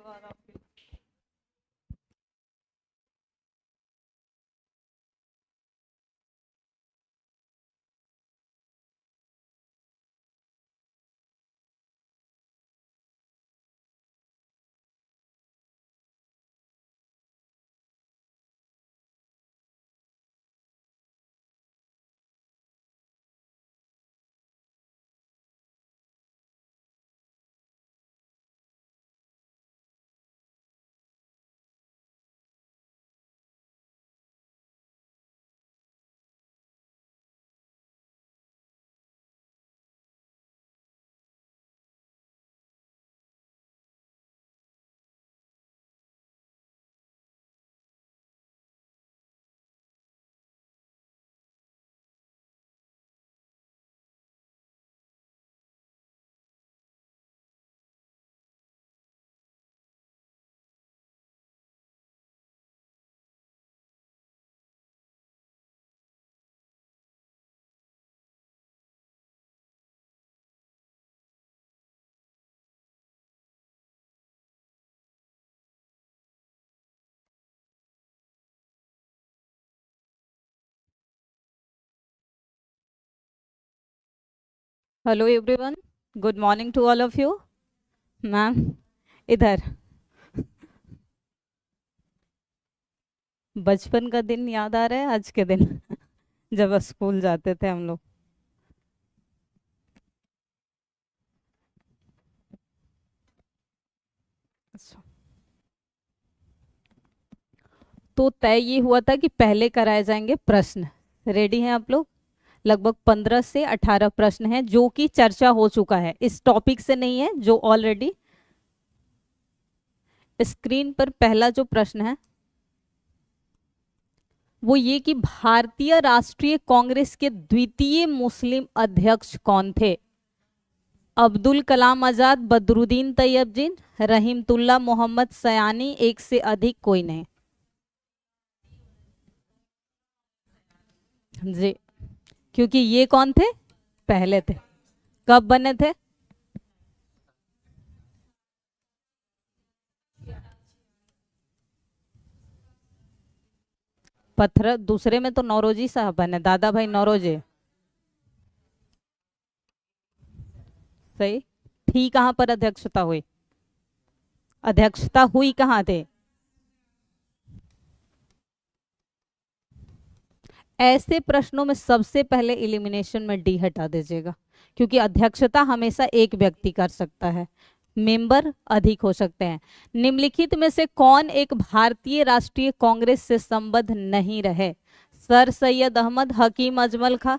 all of you. Hello everyone, good morning to all of you. Ma'am इधर बचपन का दिन याद आ रहा है आज के दिन जब स्कूल जाते थे हम लोग। अच्छा, तो तय ये हुआ था कि पहले कराए जाएंगे प्रश्न। रेडी हैं आप लोग? लगभग 15 से 18 प्रश्न हैं जो कि चर्चा हो चुका है, इस टॉपिक से नहीं है, जो ऑलरेडी स्क्रीन पर पहला जो प्रश्न है वो ये कि भारतीय राष्ट्रीय कांग्रेस के द्वितीय मुस्लिम अध्यक्ष कौन थे? अब्दुल कलाम आजाद, बदरुद्दीन तैयबजीन, रहीमतुल्लाह मोहम्मद सयानी, एक से अधिक कोई नहीं। जी, क्योंकि ये कौन थे? पहले थे। कब बने थे? पत्थर दूसरे में तो नौरोजी साहब बने, दादा भाई नौरोजी। सही। थी कहां पर अध्यक्षता हुई? अध्यक्षता हुई कहां थे? ऐसे प्रश्नों में सबसे पहले इलिमिनेशन में डी हटा दीजिएगा, क्योंकि अध्यक्षता हमेशा एक व्यक्ति कर सकता है, मेंबर अधिक हो सकते हैं। निम्नलिखित में से कौन एक भारतीय राष्ट्रीय कांग्रेस से संबद्ध नहीं रहे? सर सैयद अहमद, हकीम अजमल खां।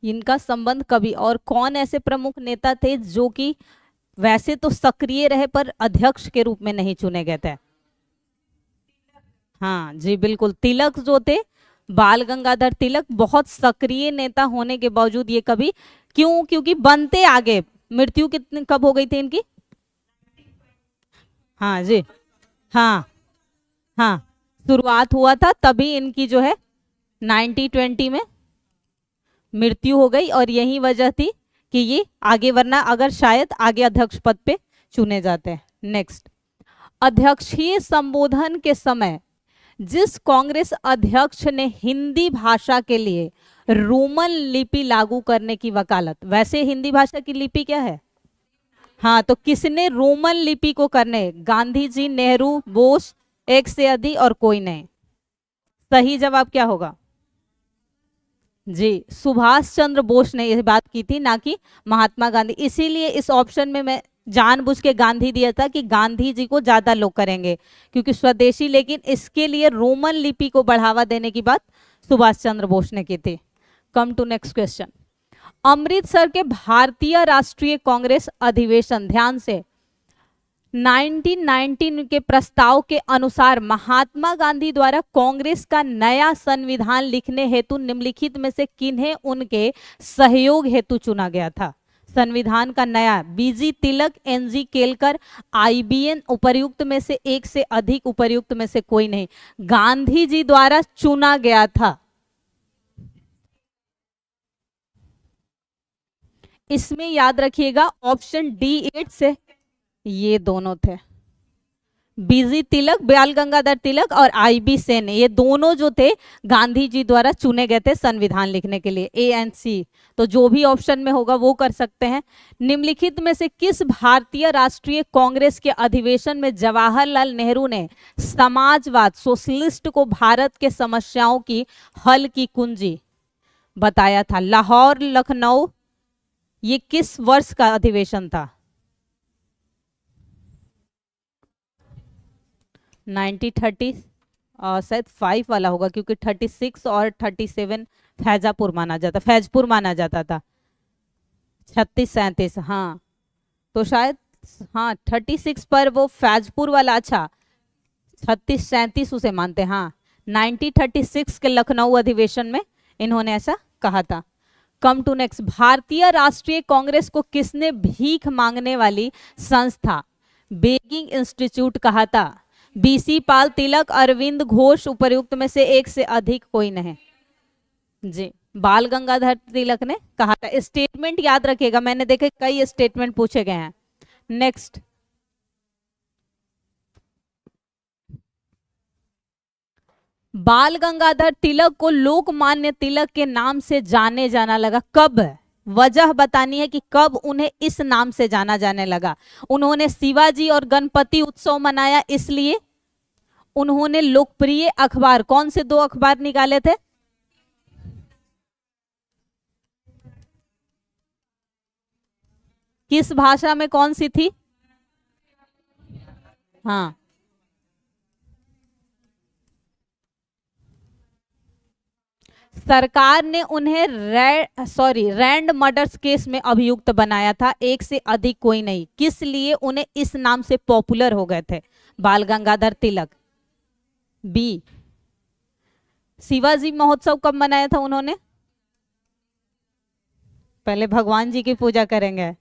इनका संबंध कभी, और कौन ऐसे प्रमुख नेता थे जो कि वैसे तो सक्रिय रहे पर अध्यक्ष के रूप में नहीं चुने गए थे? हाँ जी बिल्कुल, तिलक जो थे, बाल गंगाधर तिलक, बहुत सक्रिय नेता होने के बावजूद ये कभी, क्यों? क्योंकि बनते आगे, मृत्यु कितनी कब हो गई थी इनकी? हाँ जी, हाँ हाँ, शुरुआत हुआ था तभी इनकी जो है 1920 में मृत्यु हो गई, और यही वजह थी कि ये आगे, वरना अगर शायद आगे अध्यक्ष पद पे चुने जाते हैं। नेक्स्ट, अध्यक्षीय संबोधन के समय जिस कांग्रेस अध्यक्ष ने हिंदी भाषा के लिए रोमन लिपि लागू करने की वकालत, वैसे हिंदी भाषा की लिपि क्या है? हाँ, तो किसने रोमन लिपि को करने? गांधी जी, नेहरू, बोस, एक से अधिक और कोई नहीं। सही जवाब क्या होगा? जी, सुभाष चंद्र बोस ने यह बात की थी, ना कि महात्मा गांधी। इसीलिए इस ऑप्शन में मैं जानबूझ के गांधी दिया था कि गांधी जी को ज्यादा लोग करेंगे क्योंकि स्वदेशी, लेकिन इसके लिए रोमन लिपि को बढ़ावा देने की बात सुभाष चंद्र बोस ने की थी। Come to next question. Amritsar के भारतीय राष्ट्रीय कांग्रेस अधिवेशन, ध्यान से, 1919 के प्रस्ताव के अनुसार महात्मा गांधी द्वारा कांग्रेस का नया संविधान लिखने हेतु निम्नलिखित में से किन्हें उनके सहयोग हेतु चुना गया था? संविधान का नया, बीजी तिलक, एनजी केलकर, आईबीएन, उपर्युक्त में से एक से अधिक, उपर्युक्त में से कोई नहीं। गांधी जी द्वारा चुना गया था। इसमें याद रखिएगा ऑप्शन डी 8 से ये दोनों थे, बीजी तिलक, ब्याल गंगाधर तिलक और आईबी सेन, ये दोनों जो थे गांधी जी द्वारा चुने गए थे संविधान लिखने के लिए, ए एंड सी। तो जो भी ऑप्शन में होगा वो कर सकते हैं। निम्नलिखित में से किस भारतीय राष्ट्रीय कांग्रेस के अधिवेशन में जवाहरलाल नेहरू ने समाजवाद सोशलिस्ट को भारत के समस्याओं की हल की कुंजी बताया था? लाहौर, लखनऊ, ये किस वर्ष का अधिवेशन था? 1930 शायद 5 वाला होगा, क्योंकि 36 और 37 फैजापुर माना जाता, फैजपुर माना जाता था। 36-37, हाँ तो शायद हाँ 36 पर वो फैजपुर वाला, अच्छा 36-37 उसे मानते, हाँ 1936 के लखनऊ अधिवेशन में इन्होंने ऐसा कहा था। कम टू नेक्स्ट, भारतीय राष्ट्रीय कांग्रेस को किसने भीख मांगने वाली संस्था बेगिंग इंस्टीट्यूट कहा था? बीसी पाल, तिलक, अरविंद घोष, उपर्युक्त में से एक से अधिक कोई नहीं जी। बाल गंगाधर तिलक ने कहा था। स्टेटमेंट याद रखिएगा, मैंने देखे कई स्टेटमेंट पूछे गए हैं। नेक्स्ट, बाल गंगाधर तिलक को लोकमान्य तिलक के नाम से जाने जाना लगा कब? वजह बतानी है कि कब उन्हें इस नाम से जाना जाने लगा। उन्होंने शिवाजी और गणपति उत्सव मनाया, इसलिए उन्होंने लोकप्रिय अखबार, कौन से 2 अखबार निकाले थे? किस भाषा में कौन सी थी? हाँ सरकार ने उन्हें रैंड मर्डर्स केस में अभियुक्त बनाया था, एक से अधिक कोई नहीं। किस लिए उन्हें इस नाम से पॉपुलर हो गए थे बाल गंगाधर तिलक? बी, शिवाजी महोत्सव कब मनाया था उन्होंने? पहले भगवान जी की पूजा करेंगे।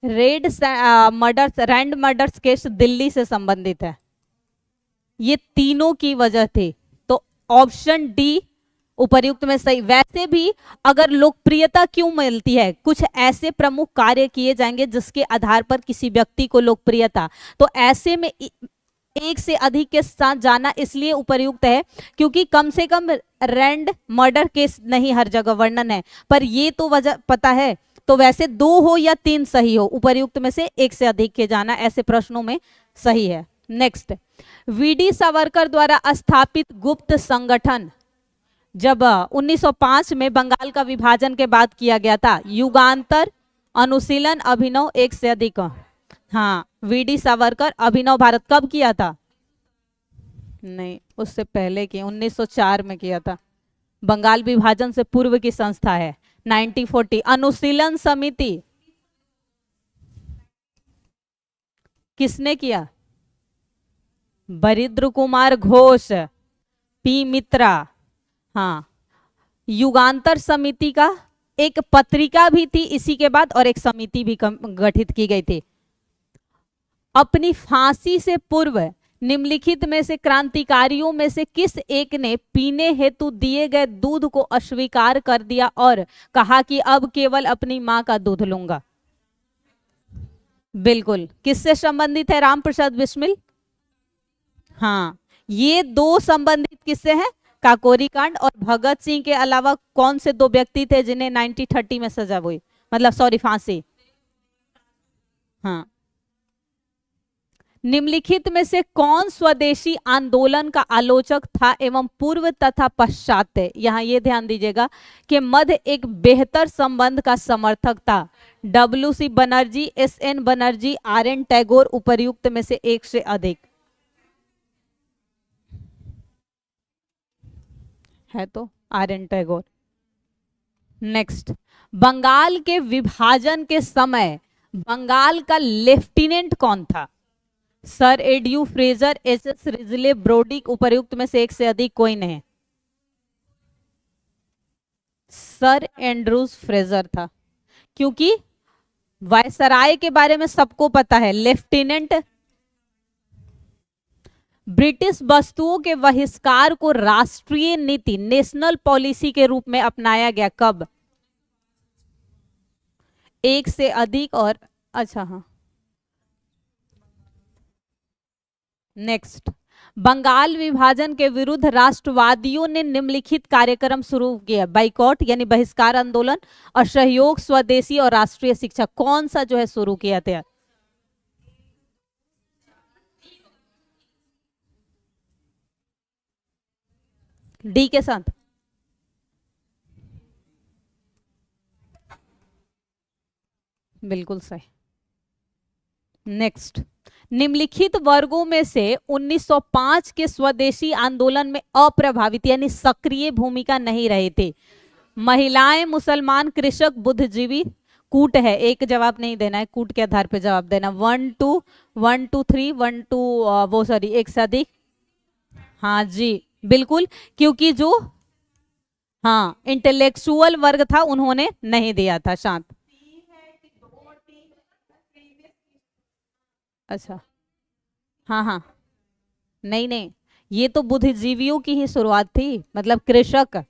रैंड मर्डर्स केस दिल्ली से संबंधित है। ये तीनों की वजह थी, तो ऑप्शन डी उपर्युक्त में सही। वैसे भी अगर लोकप्रियता क्यों मिलती है, कुछ ऐसे प्रमुख कार्य किए जाएंगे जिसके आधार पर किसी व्यक्ति को लोकप्रियता, तो ऐसे में एक से अधिक के साथ जाना इसलिए उपर्युक्त है क्योंकि कम से कम रैंड मर्डर केस नहीं हर जगह वर्णन है, पर ये तो वजह पता है। तो वैसे 2 हो या 3 सही हो, उपर्युक्त में से एक से अधिक के जाना ऐसे प्रश्नों में सही है। नेक्स्ट, वीडी सावरकर द्वारा स्थापित गुप्त संगठन जब 1905 में बंगाल का विभाजन के बाद किया गया था, युगांतर, अनुशीलन, अभिनव, एक से अधिक? हाँ वीडी सावरकर अभिनव भारत कब किया था? नहीं, उससे पहले किया, 1904 में किया था। बंगाल विभाजन से पूर्व की संस्था है। 1940 अनुशीलन समिति किसने किया? बरिद्र कुमार घोष, पी मित्रा। हाँ, युगांतर समिति का एक पत्रिका भी थी इसी के बाद, और एक समिति भी गठित की गई थी। अपनी फांसी से पूर्व निम्नलिखित में से क्रांतिकारियों में से किस एक ने पीने हेतु दिए गए दूध को अस्वीकार कर दिया और कहा कि अब केवल अपनी मां का दूध लूंगा? बिल्कुल, किससे संबंधित है? रामप्रसाद बिस्मिल। हाँ, ये 2 संबंधित किससे हैं? काकोरी कांड और भगत सिंह के अलावा कौन से 2 व्यक्ति थे जिन्हें 1930 में सजा हुई, मतलब सॉरी फांसी? हाँ, निम्नलिखित में से कौन स्वदेशी आंदोलन का आलोचक था एवं पूर्व तथा पश्चात? यहां ये ध्यान दीजिएगा कि मध्य एक बेहतर संबंध का समर्थक था। WC Banerjee, SN Banerjee, RN Tagore, उपर्युक्त में से एक से अधिक? है तो RN टैगोर। नेक्स्ट, बंगाल के विभाजन के समय बंगाल का लेफ्टिनेंट कौन था? सर एड्यू फ्रेजर, SS रिजले, ब्रोडिक, उपर्युक्त में से एक से अधिक कोई नहीं? सर एंड्रूज फ्रेजर था, क्योंकि वायसराय के बारे में सबको पता है, लेफ्टिनेंट ब्रिटिश वस्तुओं के बहिष्कार को राष्ट्रीय नीति नेशनल पॉलिसी के रूप में अपनाया गया कब? एक से अधिक और अच्छा हाँ नेक्स्ट, बंगाल विभाजन के विरुद्ध राष्ट्रवादियों ने निम्नलिखित कार्यक्रम शुरू किया, बाइकॉट यानी बहिष्कार आंदोलन, और सहयोग, स्वदेशी और राष्ट्रीय शिक्षा। कौन सा जो है शुरू किया था? डी के साथ बिल्कुल सही। नेक्स्ट, निम्नलिखित वर्गों में से 1905 के स्वदेशी आंदोलन में अप्रभावित यानी सक्रिय भूमिका नहीं रहे थे? महिलाएं, मुसलमान, कृषक, बुद्धिजीवी। कूट है, एक जवाब नहीं देना है, कूट के आधार पर जवाब देना। 1 2 1 2 3 1 2 वो सॉरी एक से अधिक। हाँ जी बिल्कुल, क्योंकि जो हाँ इंटेलेक्चुअल वर्ग था उन्होंने नहीं दिया था। शांत। अच्छा हाँ हाँ नहीं नहीं, ये तो बुद्धिजीवियों की ही शुरुआत थी, मतलब कृषक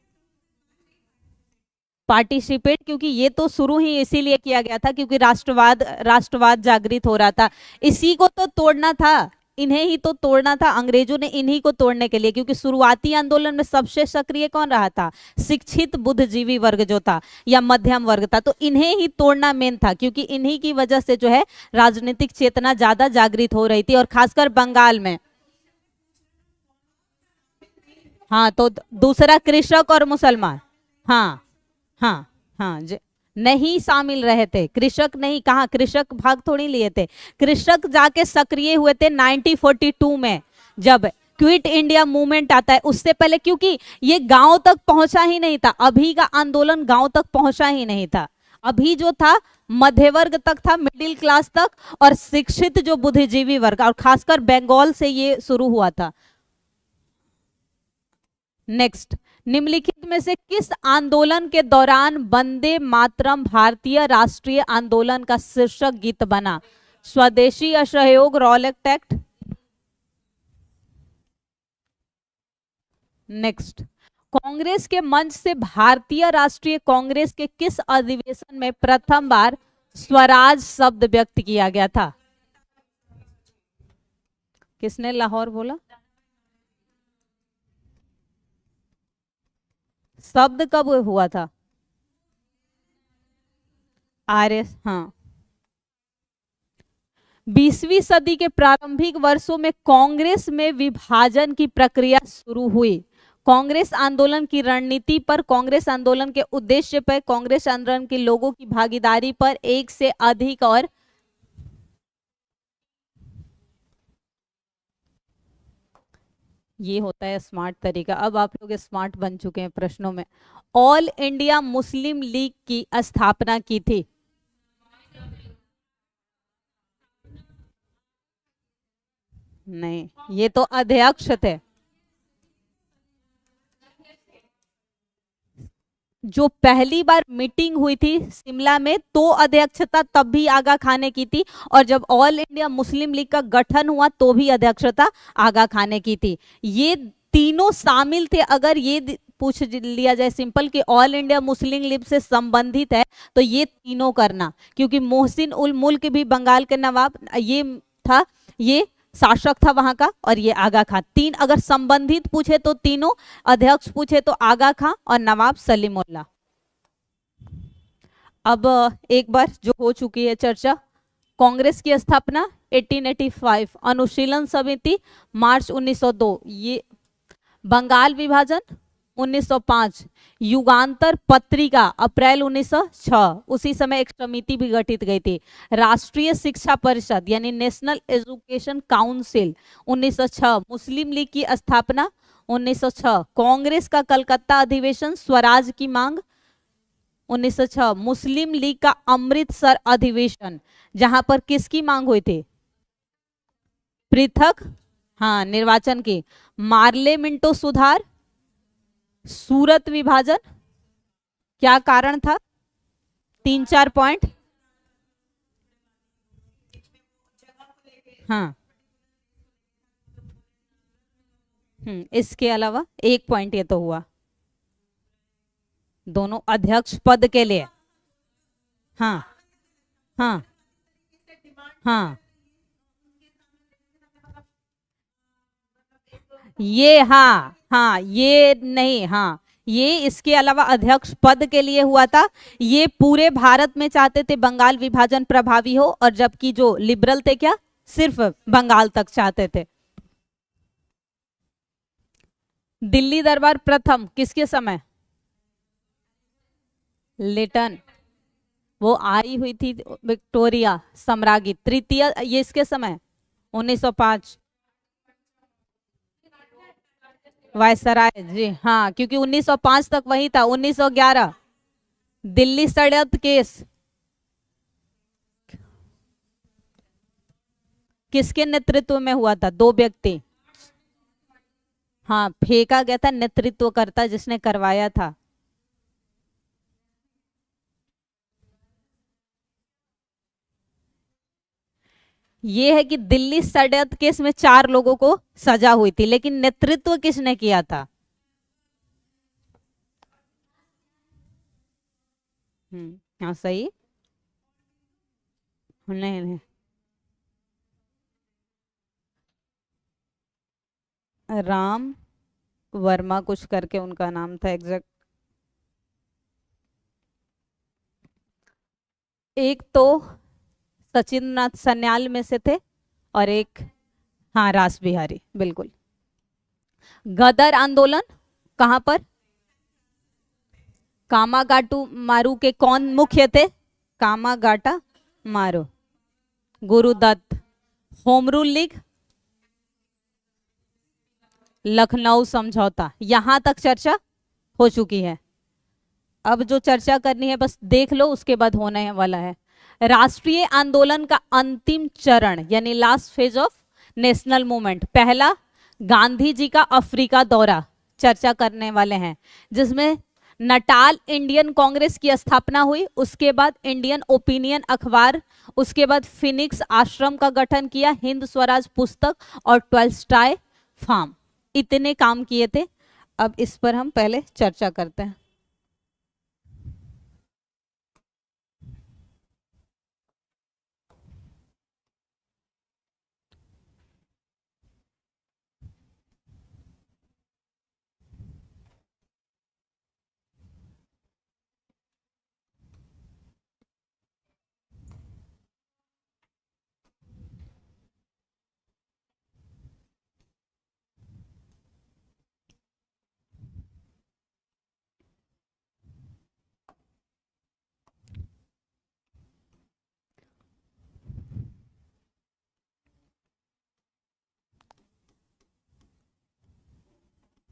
पार्टिसिपेट, क्योंकि ये तो शुरू ही इसीलिए किया गया था क्योंकि राष्ट्रवाद जागृत हो रहा था। इसी को तो तोड़ना था, इन्हें ही तो तोड़ना था, अंग्रेजों ने इन्हीं को तोड़ने के लिए, क्योंकि शुरुआती आंदोलन में सबसे सक्रिय कौन रहा था? शिक्षित बुद्धिजीवी वर्ग जो था या मध्यम वर्ग था, तो इन्हें ही तोड़ना मेन था, क्योंकि इन्हीं की वजह से जो है राजनीतिक चेतना ज्यादा जागृत हो रही थी, और खासकर बंगाल में। हाँ तो दूसरा कृषक और मुसलमान। हाँ हाँ हाँ नहीं शामिल रहे थे, कृषक नहीं, कहा कृषक भाग थोड़ी लिए थे, कृषक जाके सक्रिय हुए थे 1942 में जब क्विट इंडिया मूवमेंट आता है। उससे पहले क्योंकि ये गांव तक पहुंचा ही नहीं था, अभी का आंदोलन गांव तक पहुंचा ही नहीं था, अभी जो था मध्य वर्ग तक था, मिडिल क्लास तक, और शिक्षित जो बुद्धिजीवी वर्ग, और खासकर बंगाल से ये शुरू हुआ था। नेक्स्ट, निम्नलिखित में से किस आंदोलन के दौरान वंदे मातरम भारतीय राष्ट्रीय आंदोलन का शीर्षक गीत बना? स्वदेशी, असहयोग, रॉलेट एक्ट। नेक्स्ट, कांग्रेस के मंच से भारतीय राष्ट्रीय कांग्रेस के किस अधिवेशन में प्रथम बार स्वराज शब्द व्यक्त किया गया था? किसने लाहौर बोला? शब्द कब हुआ था? आर्य, हाँ। 20वीं सदी के प्रारंभिक वर्षों में कांग्रेस में विभाजन की प्रक्रिया शुरू हुई। कांग्रेस आंदोलन की रणनीति पर, कांग्रेस आंदोलन के उद्देश्य पर, कांग्रेस आंदोलन के लोगों की भागीदारी पर, एक से अधिक और ये होता है स्मार्ट तरीका। अब आप लोग स्मार्ट बन चुके हैं प्रश्नों में। ऑल इंडिया मुस्लिम लीग की स्थापना की थी? नहीं, ये तो अध्यक्ष थे। जो पहली बार मीटिंग हुई थी शिमला में, तो अध्यक्षता तब भी आगा खान ने की थी, और जब ऑल इंडिया मुस्लिम लीग का गठन हुआ तो भी अध्यक्षता आगा खान ने की थी। ये तीनों शामिल थे। अगर ये पूछ लिया जाए सिंपल कि ऑल इंडिया मुस्लिम लीग से संबंधित है, तो ये तीनों करना, क्योंकि मोहसिन उल मुल्क भी बंगाल के नवाब ये था, ये शासक था वहां का, और ये आगा खां। तीन अगर संबंधित पूछे तो तीनों, अध्यक्ष पूछे तो आगा खां और नवाब सलीमुल्लाह। अब एक बार जो हो चुकी है चर्चा, कांग्रेस की स्थापना 1885, अनुशीलन समिति मार्च 1902, ये बंगाल विभाजन 1905, युगांतर पत्रिका अप्रैल 1906, उसी समय एक समिति भी गठित गई थी। राष्ट्रीय शिक्षा परिषद यानी नेशनल एजुकेशन काउंसिल 1906, मुस्लिम लीग की स्थापना 1906, कांग्रेस का कलकत्ता अधिवेशन, स्वराज की मांग 1906, मुस्लिम लीग का अमृतसर अधिवेशन, जहां पर किसकी मांग हुई थी? पृथक, हाँ निर्वाचन की। मार्ले मिंटो सुधार, सूरत विभाजन, क्या कारण था? 3-4 पॉइंट। हाँ इसके अलावा एक पॉइंट ये तो हुआ, दोनों अध्यक्ष पद के लिए। हाँ हाँ हाँ, ये हाँ हाँ, ये नहीं, हाँ ये इसके अलावा अध्यक्ष पद के लिए हुआ था। ये पूरे भारत में चाहते थे बंगाल विभाजन प्रभावी हो, और जबकि जो लिबरल थे क्या सिर्फ बंगाल तक चाहते थे। दिल्ली दरबार प्रथम किसके समय? लिटन, वो आई हुई थी विक्टोरिया सम्राज्ञी तृतीय, ये इसके समय 1905। वायसराय जी, हाँ क्योंकि 1905 तक वही था। 1911 दिल्ली षड्यंत्र केस किसके नेतृत्व में हुआ था? दो व्यक्ति, हाँ फेंका गया था नेतृत्वकर्ता जिसने करवाया था। ये है कि दिल्ली षड्यंत्र केस में 4 लोगों को सजा हुई थी, लेकिन नेतृत्व किसने किया था? हाँ सही, नहीं नहीं, राम वर्मा कुछ करके उनका नाम था एग्जैक्ट। एक तो सचिंद्रनाथ सन्याल में से थे, और एक हाँ रास बिहारी, बिल्कुल। गदर आंदोलन कहां पर? कामागाटू मारू के कौन मुख्य थे? Komagata Maru, Gurudutt. Home rule league, Lucknow समझौता, यहां तक चर्चा हो चुकी है। अब जो चर्चा करनी है बस देख लो, उसके बाद होने वाला है। राष्ट्रीय आंदोलन का अंतिम चरण यानी last phase of national movement, पहला गांधी जी का अफ्रीका दौरा चर्चा करने वाले हैं, जिसमें नटाल इंडियन कांग्रेस की स्थापना हुई, उसके बाद इंडियन ओपिनियन अखबार, उसके बाद फिनिक्स आश्रम का गठन किया, हिंद स्वराज पुस्तक और ट्वेल्स्टाय फार्म, इतने काम किए थे। अब इस पर हम पहले चर्चा करते हैं।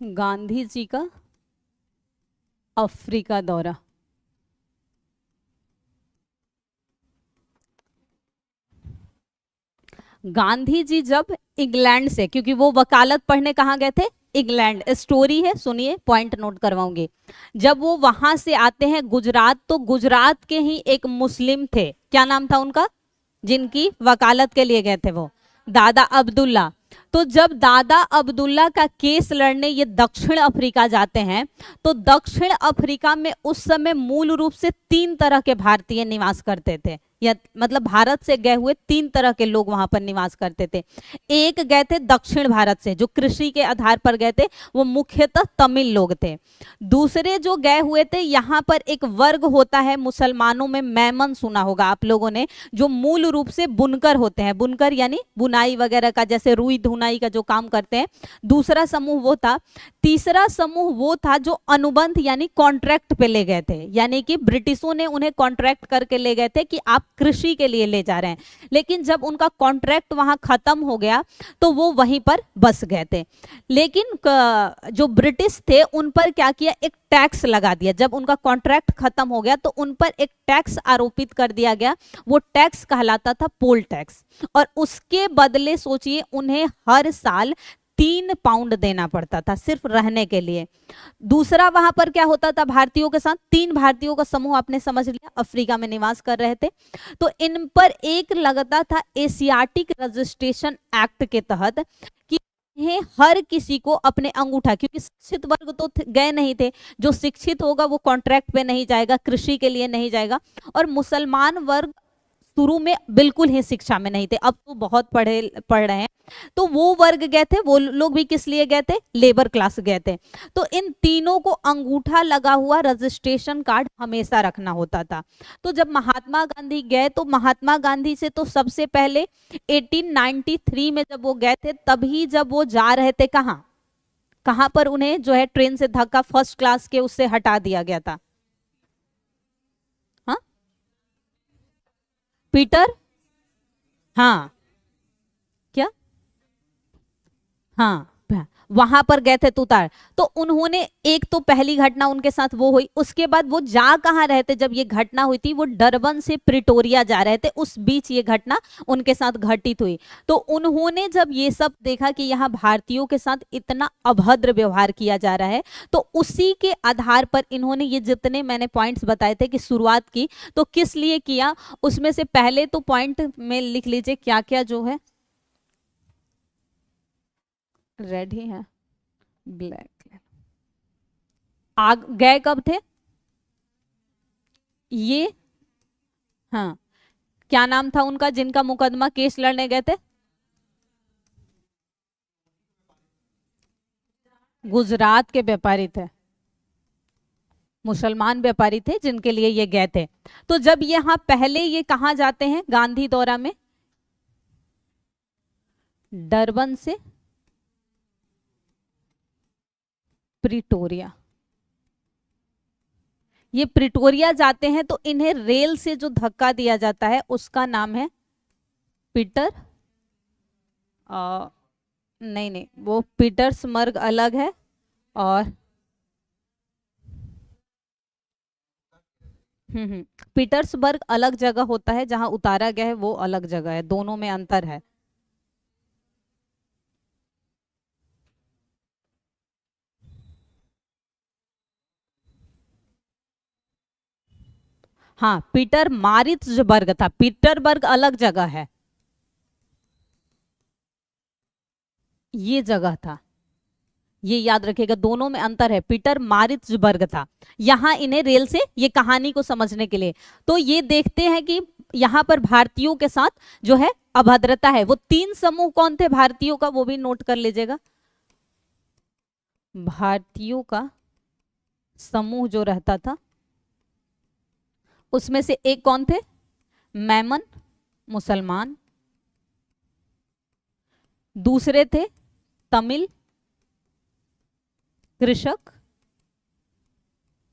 गांधी जी का अफ्रीका दौरा, गांधी जी जब इंग्लैंड से, क्योंकि वो वकालत पढ़ने कहाँ गए थे? इंग्लैंड। स्टोरी है, सुनिए, पॉइंट नोट करवाऊंगी। जब वो वहां से आते हैं गुजरात, तो गुजरात के ही एक मुस्लिम थे, क्या नाम था उनका, जिनकी वकालत के लिए गए थे वो? दादा अब्दुल्ला। तो जब दादा अब्दुल्ला का केस लड़ने ये दक्षिण अफ्रीका जाते हैं, तो दक्षिण अफ्रीका में उस समय मूल रूप से 3 तरह के भारतीय निवास करते थे, या मतलब भारत से गए हुए 3 तरह के लोग वहां पर निवास करते थे। एक गए थे दक्षिण भारत से, जो कृषि के आधार पर गए थे, वो मुख्यतः तमिल लोग थे। दूसरे जो गए हुए थे, यहाँ पर एक वर्ग होता है मुसलमानों में, मैमन सुना होगा आप लोगों ने, जो मूल रूप से बुनकर होते हैं, बुनकर यानी बुनाई वगैरह का, जैसे रुई धुनाई का जो काम करते हैं। दूसरा समूह वो था। तीसरा समूह वो था जो अनुबंध यानी कॉन्ट्रैक्ट पे ले गए थे, यानी कि ब्रिटिशों ने उन्हें कॉन्ट्रैक्ट करके ले गए थे कि आप कृषि के लिए ले जा रहे हैं, लेकिन जब उनका कॉन्ट्रैक्ट वहां खत्म हो गया तो वो वहीं पर बस गए थे। लेकिन जो ब्रिटिश थे उन पर क्या किया, एक टैक्स लगा दिया। जब उनका कॉन्ट्रैक्ट खत्म हो गया तो उन पर एक टैक्स आरोपित कर दिया गया, वो टैक्स कहलाता था पोल टैक्स, और उसके बदले सोचिए उन्हें हर साल 3 पाउंड देना पड़ता था सिर्फ रहने के लिए। दूसरा वहां पर क्या होता था भारतीयों के साथ, 3 भारतीयों का समूह आपने समझ लिया अफ्रीका में निवास कर रहे थे, तो इन पर एक लगता था एशियाटिक रजिस्ट्रेशन एक्ट के तहत कि हर किसी को अपने अंगूठा, क्योंकि शिक्षित वर्ग तो गए नहीं थे, जो शिक्षित होगा वो कॉन्ट्रैक्ट पे नहीं जाएगा, कृषि के लिए नहीं जाएगा, और मुसलमान वर्ग शुरू में बिल्कुल ही शिक्षा में नहीं थे, अब तो बहुत पढ़ रहे हैं, तो वो वर्ग गए थे, वो लोग भी किस लिए गए थे, लेबर क्लास गए थे। तो इन तीनों को अंगूठा लगा हुआ रजिस्ट्रेशन कार्ड हमेशा रखना होता था। तो जब महात्मा गांधी गए तो महात्मा गांधी से तो सबसे पहले 1893 में जब वो गए थे, तभी जब वो जा रहे थे कहाँ पर उन्हें जो है ट्रेन से धक्का फर्स्ट क्लास के उससे हटा दिया गया था। हाँ पीटर, हाँ क्या, हाँ वहां पर गए थे तुतार। तो उन्होंने एक तो पहली घटना उनके साथ वो हुई, उसके बाद वो जा कहाँ रहे थे जब ये घटना हुई थी, वो डरबन से प्रिटोरिया जा रहे थे, उस बीच ये घटना उनके साथ घटित हुई। तो उन्होंने जब ये सब देखा कि यहाँ भारतीयों के साथ इतना अभद्र व्यवहार किया जा रहा है, तो उसी के आधार पर इन्होंने ये जितने मैंने पॉइंट्स बताए थे कि शुरुआत की, तो किस लिए किया, उसमें से पहले तो पॉइंट में लिख लीजिए क्या क्या जो है, रेड ही है, ब्लैक। आग गए कब थे ये, हाँ क्या नाम था उनका जिनका मुकदमा केस लड़ने गए थे, गुजरात के व्यापारी थे, मुसलमान व्यापारी थे जिनके लिए ये गए थे। तो जब यहाँ पहले ये कहाँ जाते हैं गांधी दौरा में, डरबन से प्रिटोरिया, ये प्रिटोरिया जाते हैं तो इन्हें रेल से जो धक्का दिया जाता है उसका नाम है पीटर, नहीं वो पीटर्सबर्ग अलग है, और पीटर्सबर्ग अलग जगह होता है, जहां उतारा गया है वो अलग जगह है, दोनों में अंतर है। हाँ पीटर मारिट्जबर्ग था, पीटरबर्ग अलग जगह है, ये जगह था, ये याद रखिएगा, दोनों में अंतर है, पीटर मारिट्जबर्ग था। यहाँ इन्हें रेल से, ये कहानी को समझने के लिए, तो ये देखते हैं कि यहाँ पर भारतीयों के साथ जो है अभद्रता है। वो तीन समूह कौन थे भारतीयों का, वो भी नोट कर लीजिएगा, भारतीयों का समूह जो रहता था उसमें से एक कौन थे, मेमन मुसलमान, दूसरे थे तमिल कृषक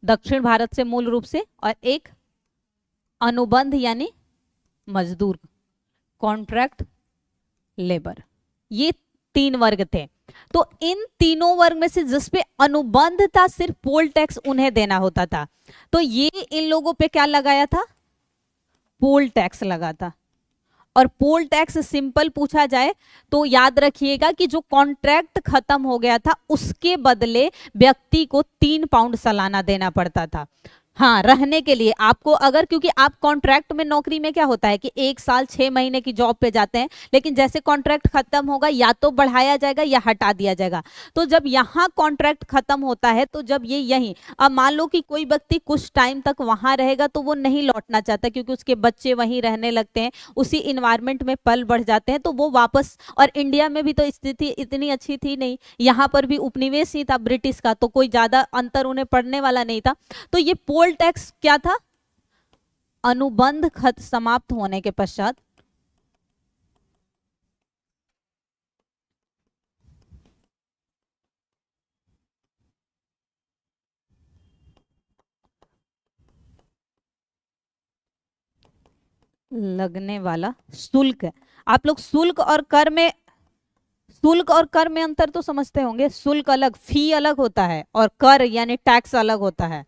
दक्षिण भारत से मूल रूप से, और एक अनुबंध यानी मजदूर, कॉन्ट्रैक्ट लेबर, ये तीन वर्ग थे। तो इन तीनों वर्ग में से जिसपे अनुबंध था सिर्फ पोल टैक्स उन्हें देना होता था, तो ये इन लोगों पे क्या लगाया था, पोल टैक्स लगा था। और पोल टैक्स सिंपल पूछा जाए तो याद रखिएगा कि जो कॉन्ट्रैक्ट खत्म हो गया था उसके बदले व्यक्ति को 3 पाउंड सालाना देना पड़ता था, हाँ रहने के लिए आपको, अगर क्योंकि आप कॉन्ट्रैक्ट में नौकरी में क्या होता है कि 1 साल 6 महीने की जॉब पे जाते हैं, लेकिन जैसे कॉन्ट्रैक्ट खत्म होगा या तो बढ़ाया जाएगा या हटा दिया जाएगा। तो जब यहाँ कॉन्ट्रैक्ट खत्म होता है, तो जब ये यहीं, अब मान लो कि कोई व्यक्ति कुछ टाइम तक वहां रहेगा तो वो नहीं लौटना चाहता, क्योंकि उसके बच्चे वहीं रहने लगते हैं, उसी इन्वायरमेंट में पल बढ़ जाते हैं, तो वो वापस, और इंडिया में भी तो स्थिति इतनी अच्छी थी नहीं, यहाँ पर भी उपनिवेश ही था ब्रिटिश का, तो कोई ज्यादा अंतर उन्हें पड़ने वाला नहीं था। तो ये पोल टैक्स क्या था, अनुबंध खत समाप्त होने के पश्चात लगने वाला शुल्क। आप लोग शुल्क और कर में, शुल्क और कर में अंतर तो समझते होंगे, शुल्क अलग, फी अलग होता है, और कर यानी टैक्स अलग होता है।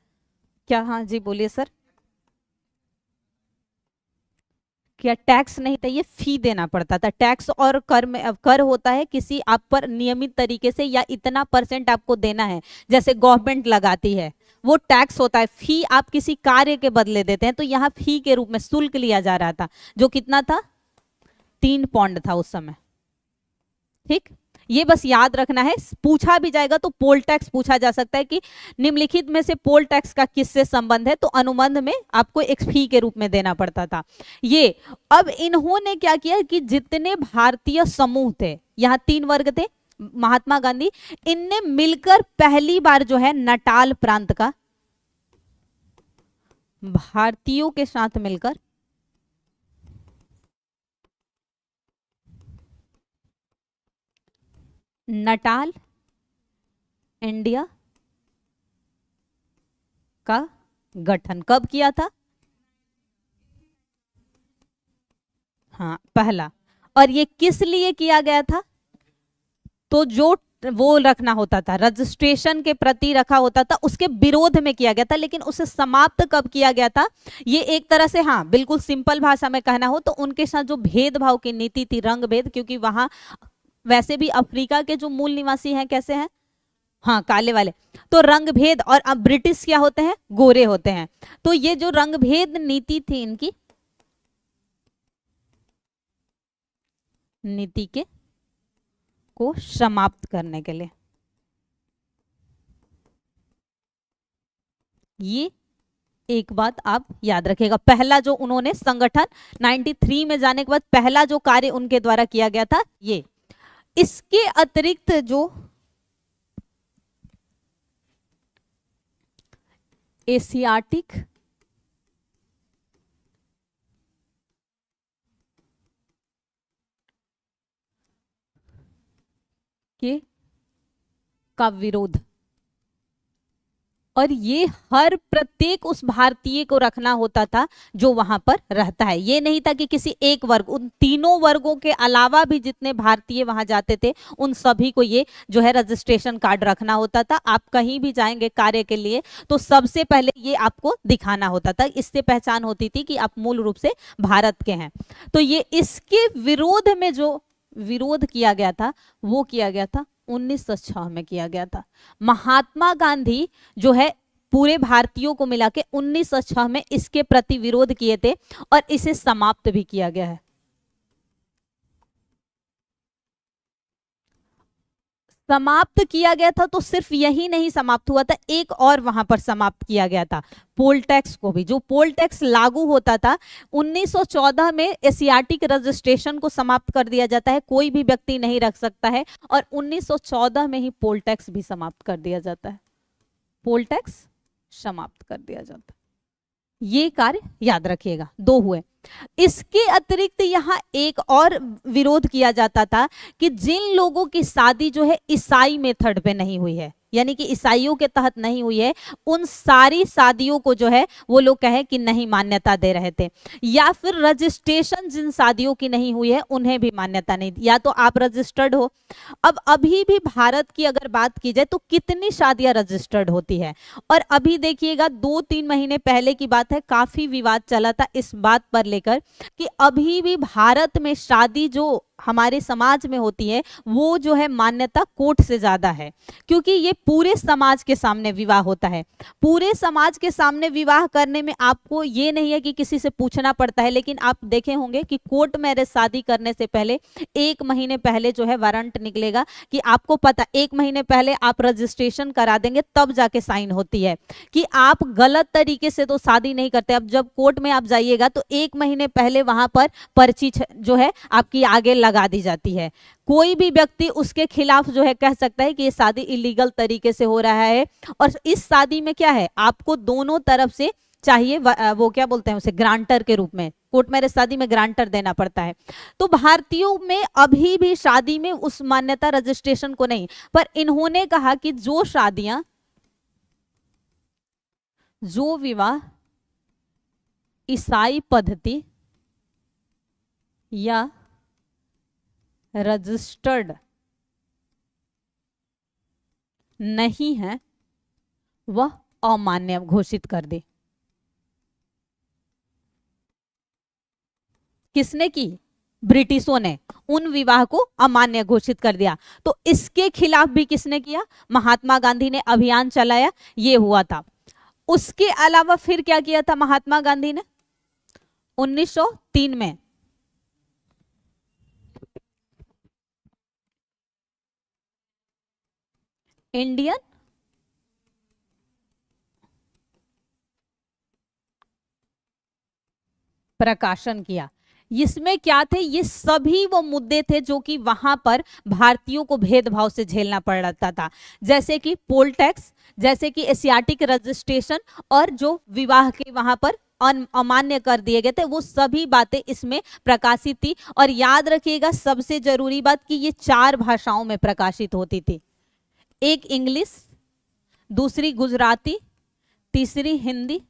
क्या, हाँ जी बोलिए सर, क्या टैक्स नहीं था, ये फी देना पड़ता था। टैक्स और कर में, कर होता है किसी आप पर नियमित तरीके से या इतना % आपको देना है, जैसे गवर्नमेंट लगाती है, वो टैक्स होता है। फी आप किसी कार्य के बदले देते हैं, तो यहाँ फी के रूप में शुल्क लिया जा रहा था, जो कितना था, 3 पाउंड था उस समय, ठीक। ये बस याद रखना है, पूछा भी जाएगा तो पोल टैक्स पूछा जा सकता है कि निम्नलिखित में से पोल टैक्स का किससे संबंध है, तो अनुबंध में आपको एक फी के रूप में देना पड़ता था ये। अब इन्होंने क्या किया कि जितने भारतीय समूह थे, यहाँ 3 वर्ग थे, महात्मा गांधी इनने मिलकर पहली बार जो है नटाल प्रांत का भारतीयों के साथ मिलकर नटाल इंडिया का गठन कब किया था? हाँ पहला। और ये किस लिए किया गया था? तो जो वो रखना होता था, रजिस्ट्रेशन के प्रति रखा होता था, उसके विरोध में किया गया था। लेकिन उसे समाप्त कब किया गया था? ये एक तरह से, हाँ बिल्कुल सिंपल भाषा में कहना हो तो उनके साथ जो भेदभाव की नीति थी, रंग भेद, क्योंकि वहां वैसे भी अफ्रीका के जो मूल निवासी हैं कैसे हैं? हाँ काले वाले, तो रंग भेद, और अब ब्रिटिश क्या होते हैं? गोरे होते हैं। तो ये जो रंग भेद नीति थी इनकी, नीति के को समाप्त करने के लिए ये एक बात आप याद रखिएगा। पहला जो उन्होंने संगठन 93 में जाने के बाद पहला जो कार्य उनके द्वारा किया गया था ये। इसके अतिरिक्त जो एशियाटिक के का विरोध, और ये हर प्रत्येक उस भारतीय को रखना होता था जो वहां पर रहता है। ये नहीं था कि किसी एक वर्ग, उन तीनों वर्गों के अलावा भी जितने भारतीय वहां जाते थे उन सभी को ये जो है रजिस्ट्रेशन कार्ड रखना होता था। आप कहीं भी जाएंगे कार्य के लिए तो सबसे पहले ये आपको दिखाना होता था, इससे पहचान होती थी कि आप मूल रूप से भारत के हैं। तो ये इसके विरोध में जो विरोध किया गया था वो किया गया था 1906 में किया गया था। महात्मा गांधी जो है पूरे भारतीयों को मिला के 1906 में इसके प्रति विरोध किए थे और इसे समाप्त भी किया गया है। समाप्त किया गया था तो सिर्फ यही नहीं समाप्त हुआ था, एक और वहां पर समाप्त किया गया था, पोल टैक्स को भी। जो पोल टैक्स लागू होता था 1914 में, एशियाटिक रजिस्ट्रेशन को समाप्त कर दिया जाता है, कोई भी व्यक्ति नहीं रख सकता है, और 1914 में ही पोल टैक्स भी समाप्त कर दिया जाता है, पोल टैक्स समाप्त कर दिया जाता है। ये कार्य याद रखिएगा, 2 हुए। इसके अतिरिक्त यहाँ एक और विरोध किया जाता था कि जिन लोगों की शादी जो है ईसाई मेथड पे नहीं हुई है, यानी कि ईसाइयों के तहत नहीं हुई है, उन सारी शादियों को जो है वो लोग कहे कि नहीं मान्यता दे रहे थे। या फिर रजिस्ट्रेशन जिन शादियों की नहीं हुई है उन्हें भी मान्यता नहीं, या तो आप रजिस्टर्ड हो। अब अभी भी भारत की अगर बात की जाए तो कितनी शादियां रजिस्टर्ड होती है, और अभी देखिएगा 2-3 महीने पहले की बात है, काफी विवाद चला था इस बात पर लेकर कि अभी भी भारत में शादी जो हमारे समाज में होती है वो जो है मान्यता कोर्ट से ज्यादा है, क्योंकि ये पूरे समाज के सामने विवाह होता है। पूरे समाज के सामने विवाह करने में आपको ये नहीं है कि किसी से पूछना पड़ता है, लेकिन आप देखे होंगे कि कोर्ट मैरिज शादी करने से पहले 1 महीने पहले जो है वारंट निकलेगा कि आपको पता, 1 महीने पहले आप रजिस्ट्रेशन करा देंगे तब जाके साइन होती है, कि आप गलत तरीके से तो शादी नहीं करते। अब जब कोर्ट में आप जाइएगा तो 1 महीने पहले वहां पर पर्ची जो है आपकी आगे लगा दी जाती है। कोई भी व्यक्ति उसके खिलाफ जो है कह सकता है कि ये शादी इलीगल तरीके से हो रहा है, और इस शादी में क्या है, आपको दोनों तरफ से चाहिए वो क्या बोलते हैं उसे, ग्रांटर के रूप में। कोर्ट मैरिज शादी में ग्रांटर देना पड़ता है। तो भारतीयों में अभी भी शादी में उस मान्यता रजिस्ट्रेशन को नहीं, पर इन्होंने कहा कि जो शादियां, जो विवाह ईसाई पद्धति या रजिस्टर्ड नहीं है वह अमान्य घोषित कर दे। किसने की? ब्रिटिशों ने उन विवाह को अमान्य घोषित कर दिया। तो इसके खिलाफ भी किसने किया? महात्मा गांधी ने अभियान चलाया, ये हुआ था। उसके अलावा फिर क्या किया था महात्मा गांधी ने? 1903 में इंडियन प्रकाशन किया। इसमें क्या थे, ये सभी वो मुद्दे थे जो कि वहां पर भारतीयों को भेदभाव से झेलना पड़ रहा था, जैसे कि पोल टैक्स, जैसे कि एशियाटिक रजिस्ट्रेशन, और जो विवाह के वहां पर अमान्य कर दिए गए थे, वो सभी बातें इसमें प्रकाशित थी। और याद रखिएगा सबसे जरूरी बात कि ये 4 भाषाओं में प्रकाशित होती थी, एक इंग्लिश, दूसरी गुजराती, तीसरी हिंदी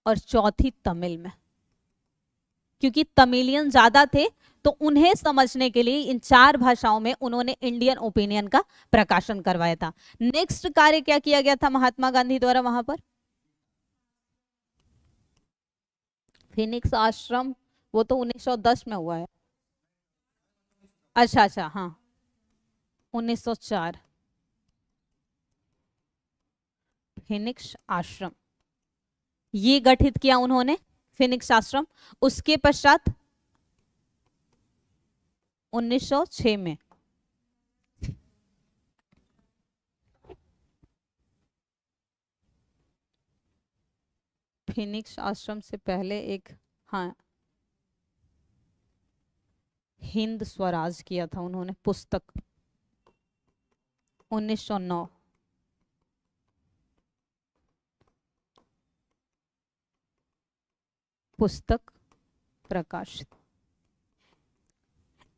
और चौथी तमिल में। क्योंकि तमिलियन ज्यादा थे तो उन्हें समझने के लिए इन 4 भाषाओं में उन्होंने इंडियन ओपिनियन का प्रकाशन करवाया था। नेक्स्ट कार्य क्या किया गया था महात्मा गांधी द्वारा वहां पर? फिनिक्स आश्रम, वो तो 1910 में हुआ है। अच्छा अच्छा, हाँ 1904 फिनिक्स आश्रम ये गठित किया उन्होंने, फिनिक्स आश्रम। उसके पश्चात 1906 में फिनिक्स आश्रम से पहले एक, हाँ हिंद स्वराज किया था उन्होंने पुस्तक, 1909 पुस्तक प्रकाशित।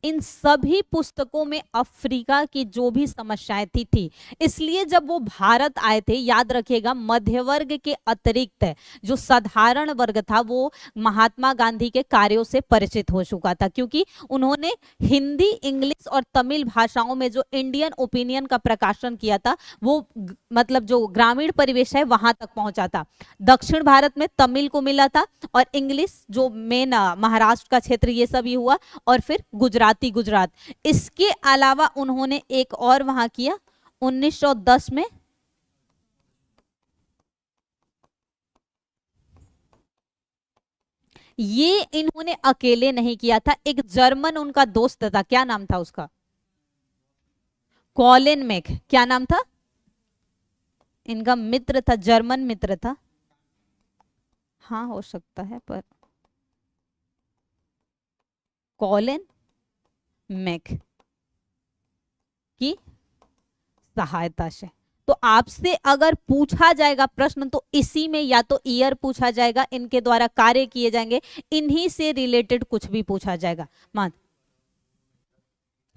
इन सभी पुस्तकों में अफ्रीका की जो भी समस्याएं थी, इसलिए जब वो भारत आए थे, याद रखिएगा मध्य वर्ग के अतिरिक्त जो साधारण वर्ग था वो महात्मा गांधी के कार्यों से परिचित हो चुका था, क्योंकि उन्होंने हिंदी, इंग्लिश और तमिल भाषाओं में जो इंडियन ओपिनियन का प्रकाशन किया था वो मतलब जो ग्रामीण परिवेश है वहां तक पहुंचा था। दक्षिण भारत में तमिल को मिला था और इंग्लिश जो मेन महाराष्ट्र का क्षेत्र ये सब ही हुआ, और फिर गुजरात। इसके अलावा उन्होंने एक और वहां किया 1910 में, ये इन्होंने अकेले नहीं किया था, एक जर्मन उनका दोस्त था, क्या नाम था उसका? Colin Mac. क्या नाम था इनका? मित्र था, जर्मन मित्र था, हाँ हो सकता है, पर कॉलिन मैक की सहायता से। तो आपसे अगर पूछा जाएगा प्रश्न तो इसी में या तो ईयर पूछा जाएगा, इनके द्वारा कार्य किए जाएंगे, इन्हीं से रिलेटेड कुछ भी पूछा जाएगा। मान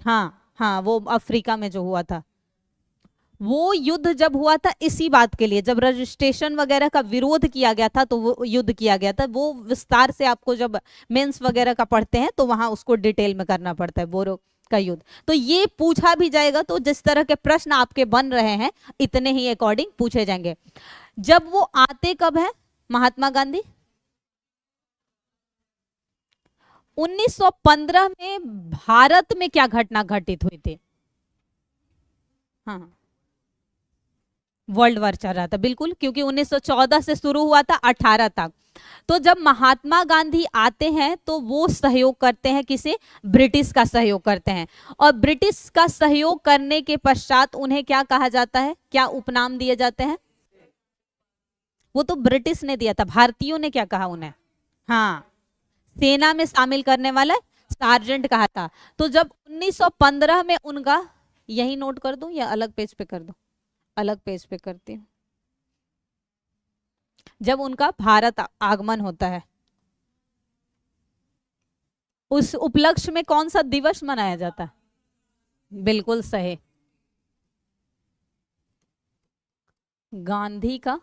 हाँ हाँ, वो अफ्रीका में जो हुआ था, वो युद्ध जब हुआ था इसी बात के लिए, जब रजिस्ट्रेशन वगैरह का विरोध किया गया था तो वो युद्ध किया गया था। वो विस्तार से आपको जब मेंस वगैरह का पढ़ते हैं तो वहां उसको डिटेल में करना पड़ता है, बोरो का युद्ध। तो ये पूछा भी जाएगा, तो जिस तरह के प्रश्न आपके बन रहे हैं इतने ही अकॉर्डिंग पूछे जाएंगे। जब वो आते कब है महात्मा गांधी? 1915 में भारत में क्या घटना घटित हुई थी? हाँ वर्ल्ड वॉर चल रहा था, बिल्कुल, क्योंकि 1914 से शुरू हुआ था 18 तक। तो जब महात्मा गांधी आते हैं तो वो सहयोग करते हैं, किसे? ब्रिटिश का सहयोग करते हैं। और ब्रिटिश का सहयोग करने के पश्चात उन्हें क्या कहा जाता है, क्या उपनाम दिए जाते हैं? वो तो ब्रिटिश ने दिया था, भारतीयों ने क्या कहा उन्हें? हाँ सेना में शामिल करने वाला सार्जेंट कहा था। तो जब 1915 में उनका, यही नोट कर दूं या अलग पेज पे कर दूं? अलग पेज पे करती हूँ। जब उनका भारत आगमन होता है उस उपलक्ष्य में कौन सा दिवस मनाया जाता है? बिल्कुल सही, गांधी का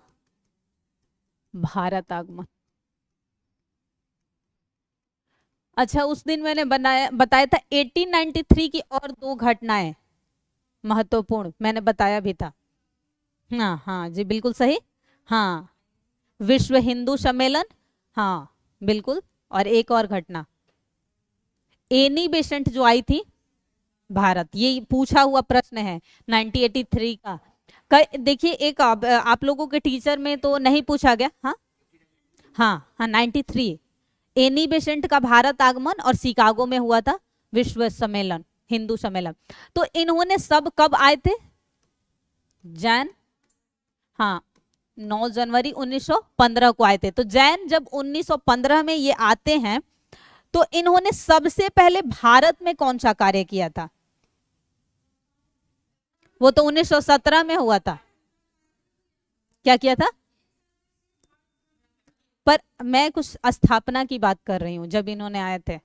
भारत आगमन। अच्छा उस दिन मैंने बताया था 1893 की और 2 घटनाएं महत्वपूर्ण, मैंने बताया भी था। हाँ हाँ जी बिल्कुल सही, हाँ विश्व हिंदू सम्मेलन, हाँ बिल्कुल। और एक और घटना एनी बेसेंट जो आई थी भारत, ये पूछा हुआ प्रश्न है 1983 का। देखिए एक आप लोगों के टीचर में तो नहीं पूछा गया, हाँ हाँ हाँ 93 एनी बेसेंट का भारत आगमन और शिकागो में हुआ था विश्व सम्मेलन, हिंदू सम्मेलन। तो इन्होंने सब कब आए थे? जैन, हाँ 9 जनवरी 1915 को आए थे। तो जैन जब 1915 में ये आते हैं तो इन्होंने सबसे पहले भारत में कौन सा कार्य किया था? वो तो 1917 में हुआ था। क्या किया था? पर मैं कुछ स्थापना की बात कर रही हूं, जब इन्होंने आए थे।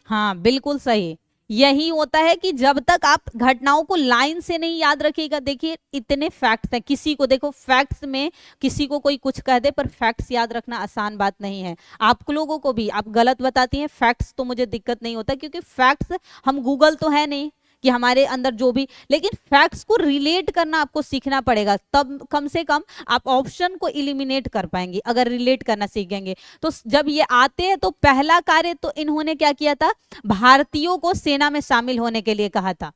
हाँ बिल्कुल सही। यही होता है कि जब तक आप घटनाओं को लाइन से नहीं याद रखिएगा, देखिए इतने फैक्ट्स हैं, किसी को देखो फैक्ट्स में किसी को कोई कुछ कह दे, पर फैक्ट्स याद रखना आसान बात नहीं है। आप लोगों को भी आप गलत बताती हैं, फैक्ट्स तो मुझे दिक्कत नहीं होता, क्योंकि फैक्ट्स हम गूगल तो है नहीं कि हमारे अंदर जो भी, लेकिन फैक्ट्स को रिलेट करना आपको सीखना पड़ेगा, तब कम से कम आप ऑप्शन को इलिमिनेट कर पाएंगे अगर रिलेट करना सीखेंगे। तो जब ये आते हैं तो पहला कार्य तो इन्होंने क्या किया था? भारतीयों को सेना में शामिल होने के लिए कहा था।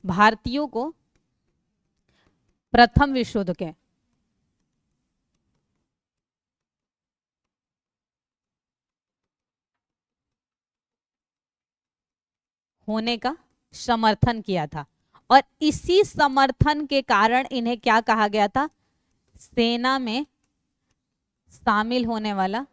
भारतीयों को प्रथम विश्व युद्ध के होने का समर्थन किया था, और इसी समर्थन के कारण इन्हें क्या कहा गया था? सेना में शामिल होने वाला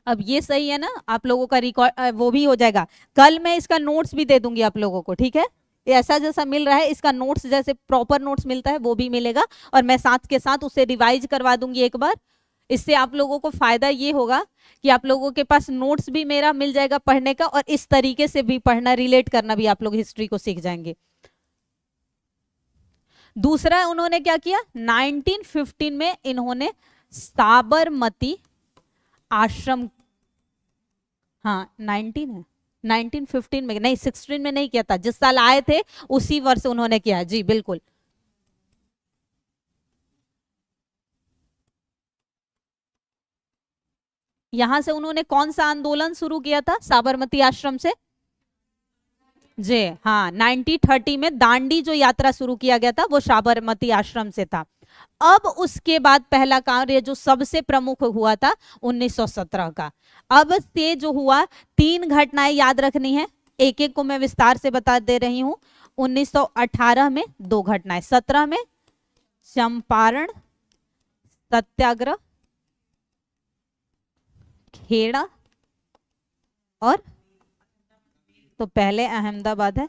अब ये सही है ना? आप लोगों का रिकॉर्ड वो भी हो जाएगा, कल मैं इसका नोट्स भी दे दूंगी आप लोगों को, ठीक है? ऐसा जैसा मिल रहा है इसका नोट्स, जैसे प्रॉपर नोट्स मिलता है वो भी मिलेगा, और मैं साथ के साथ उसे रिवाइज करवा दूंगी एक बार। इससे आप लोगों को फायदा ये होगा कि आप लोगों के पास नोट्स भी मेरा मिल जाएगा पढ़ने का, और इस तरीके से भी पढ़ना, रिलेट करना भी आप लोग हिस्ट्री को सीख जाएंगे। दूसरा उन्होंने क्या किया? 1915 में इन्होंने साबरमती आश्रम, हाँ 19 है, 1915 में नहीं, 16 में नहीं किया था, जिस साल आए थे उसी वर्ष उन्होंने किया। जी बिल्कुल। यहां से उन्होंने कौन सा आंदोलन शुरू किया था? साबरमती आश्रम से। जी हाँ, 1930 में दांडी जो यात्रा शुरू किया गया था वो साबरमती आश्रम से था। अब उसके बाद पहला कार्य जो सबसे प्रमुख हुआ था 1917 का। अब से जो हुआ, 3 घटनाएं याद रखनी है, एक एक को मैं विस्तार से बता दे रही हूं। 1918 में 2 घटनाएं, 17 में चंपारण सत्याग्रह, खेड़ा, और तो पहले अहमदाबाद है।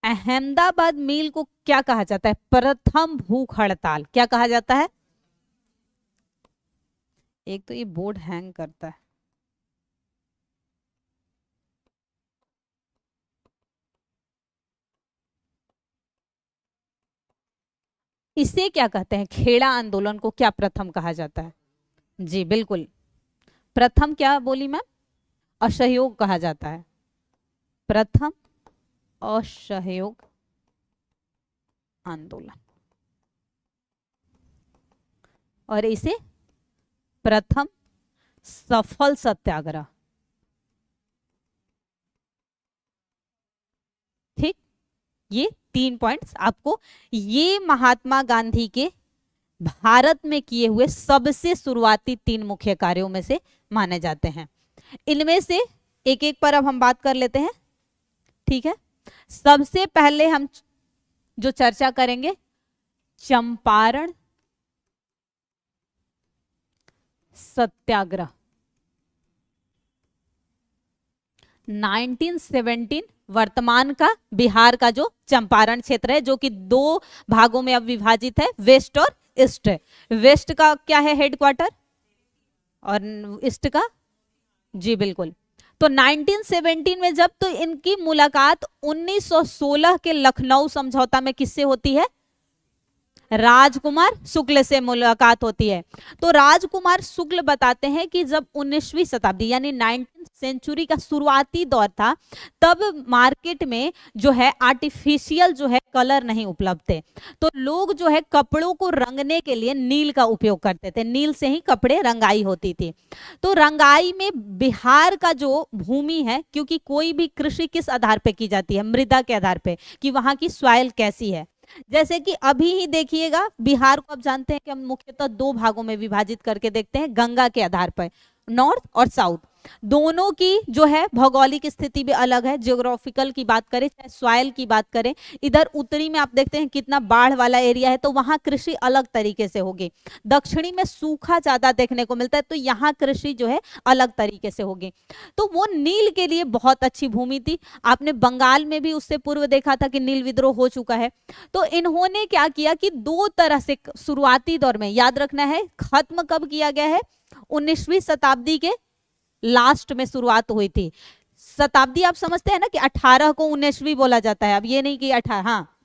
अहमदाबाद मील को क्या कहा जाता है? प्रथम भूख हड़ताल। क्या कहा जाता है? एक तो ये बोर्ड हैंग करता है। इसे क्या कहते हैं? खेड़ा आंदोलन को क्या प्रथम कहा जाता है? जी बिल्कुल, प्रथम क्या बोली मैम? असहयोग कहा जाता है, प्रथम असहयोग आंदोलन, और इसे प्रथम सफल सत्याग्रह। ठीक, ये 3 पॉइंट्स आपको, ये महात्मा गांधी के भारत में किए हुए सबसे शुरुआती 3 मुख्य कार्यों में से माने जाते हैं। इनमें से एक एक पर अब हम बात कर लेते हैं, ठीक है? सबसे पहले हम जो चर्चा करेंगे, चंपारण सत्याग्रह 1917, वर्तमान का बिहार का जो चंपारण क्षेत्र है, जो कि 2 भागों में अब विभाजित है, वेस्ट और ईस्ट है। वेस्ट का क्या है? हेडक्वार्टर, और ईस्ट का, जी बिल्कुल। तो 1917 में जब, तो इनकी मुलाकात 1916 के लखनऊ समझौता में किससे होती है? राजकुमार शुक्ल से मुलाकात होती है। तो राजकुमार शुक्ल बताते हैं कि जब 19वीं शताब्दी यानी 19th सेंचुरी का शुरुआती दौर था, तब मार्केट में जो है आर्टिफिशियल जो है कलर नहीं उपलब्ध थे, तो लोग जो है कपड़ों को रंगने के लिए नील का उपयोग करते थे, नील से ही कपड़े रंगाई होती थी। तो रंगाई में बिहार का जो भूमि है, क्योंकि कोई भी कृषि किस आधार पे की जाती है, मृदा के आधार पे कि वहां की सॉइल कैसी है। जैसे कि अभी ही देखिएगा बिहार को आप जानते हैं कि हम मुख्यतः दो भागों में विभाजित करके देखते हैं गंगा के आधार पर, नॉर्थ और साउथ। दोनों की जो है भौगोलिक स्थिति भी अलग है, जियोग्राफिकल की बात करें चाहे सॉइल की बात करें। इधर उत्तरी में आप देखते हैं कितना बाढ़ वाला एरिया है, तो वहां कृषि अलग तरीके से होगी। दक्षिणी में सूखा ज्यादा देखने को मिलता है, तो यहाँ कृषि जो है अलग तरीके से होगी। तो वो नील के लिए बहुत अच्छी भूमि थी। आपने बंगाल में भी उससे पूर्व देखा था कि नील विद्रोह हो चुका है। तो इन्होंने क्या किया कि दो तरह से शुरुआती दौर में, याद रखना है खत्म कब किया गया है, 19वीं शताब्दी के लास्ट में शुरुआत हुई थी। शताब्दी आप समझते हैं ना कि 18 को 19वीं बोला जाता है, अब ये नहीं कि 18। हाँ,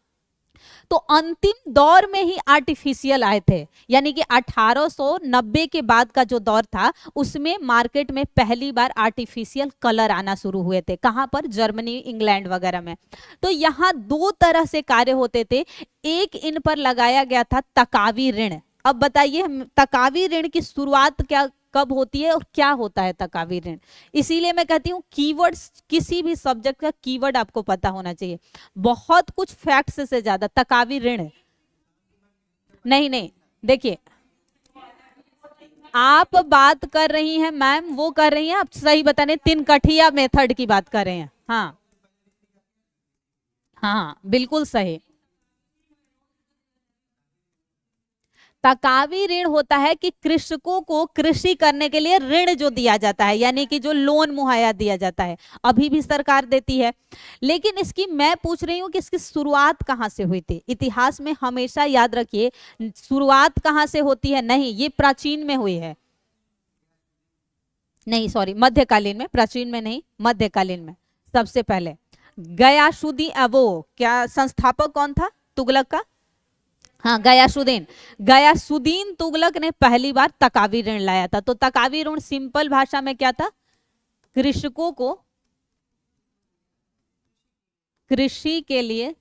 तो अंतिम दौर में ही आर्टिफिशियल आए थे, यानी कि 1890 के बाद का जो दौर था उसमें मार्केट में पहली बार आर्टिफिशियल कलर आना शुरू हुए थे। कहां पर? जर्मनी, इंग्लैंड वगैरह में। तो यहाँ दो तरह से कार्य होते थे। एक इन पर लगाया गया था तकावी ऋण। अब बताइए तकावी ऋण की शुरुआत क्या कब होती है और क्या होता है तकावी ऋण? इसीलिए मैं कहती हूँ कीवर्ड्स, किसी भी सब्जेक्ट का कीवर्ड आपको पता होना चाहिए। बहुत कुछ फैक्ट्स से ज्यादा तकावी ऋण नहीं। नहीं देखिए, आप बात कर रही हैं मैम, वो कर रही हैं, आप सही बता रहे, तिनकठिया मेथड की बात कर रहे हैं। हाँ हाँ बिल्कुल सही। तकावी ऋण होता है कि कृषकों को कृषि करने के लिए ऋण जो दिया जाता है, यानी कि जो लोन मुहैया दिया जाता है, अभी भी सरकार देती है। लेकिन इसकी मैं पूछ रही हूँ कि इसकी शुरुआत कहाँ से हुई थी? इतिहास में हमेशा याद रखिए शुरुआत कहाँ से होती है, नहीं ये प्राचीन में हुई है, नहीं सॉरी मध्यकालीन में, प्राचीन में नहीं मध्यकालीन में। सबसे पहले गयासुद्दीन, वो क्या संस्थापक कौन था तुगलक का? हाँ गयासुद्दीन तुगलक ने पहली बार तकावी ऋण लाया था। तो तकावी ऋण सिंपल भाषा में क्या था? कृषकों को कृषि के लिए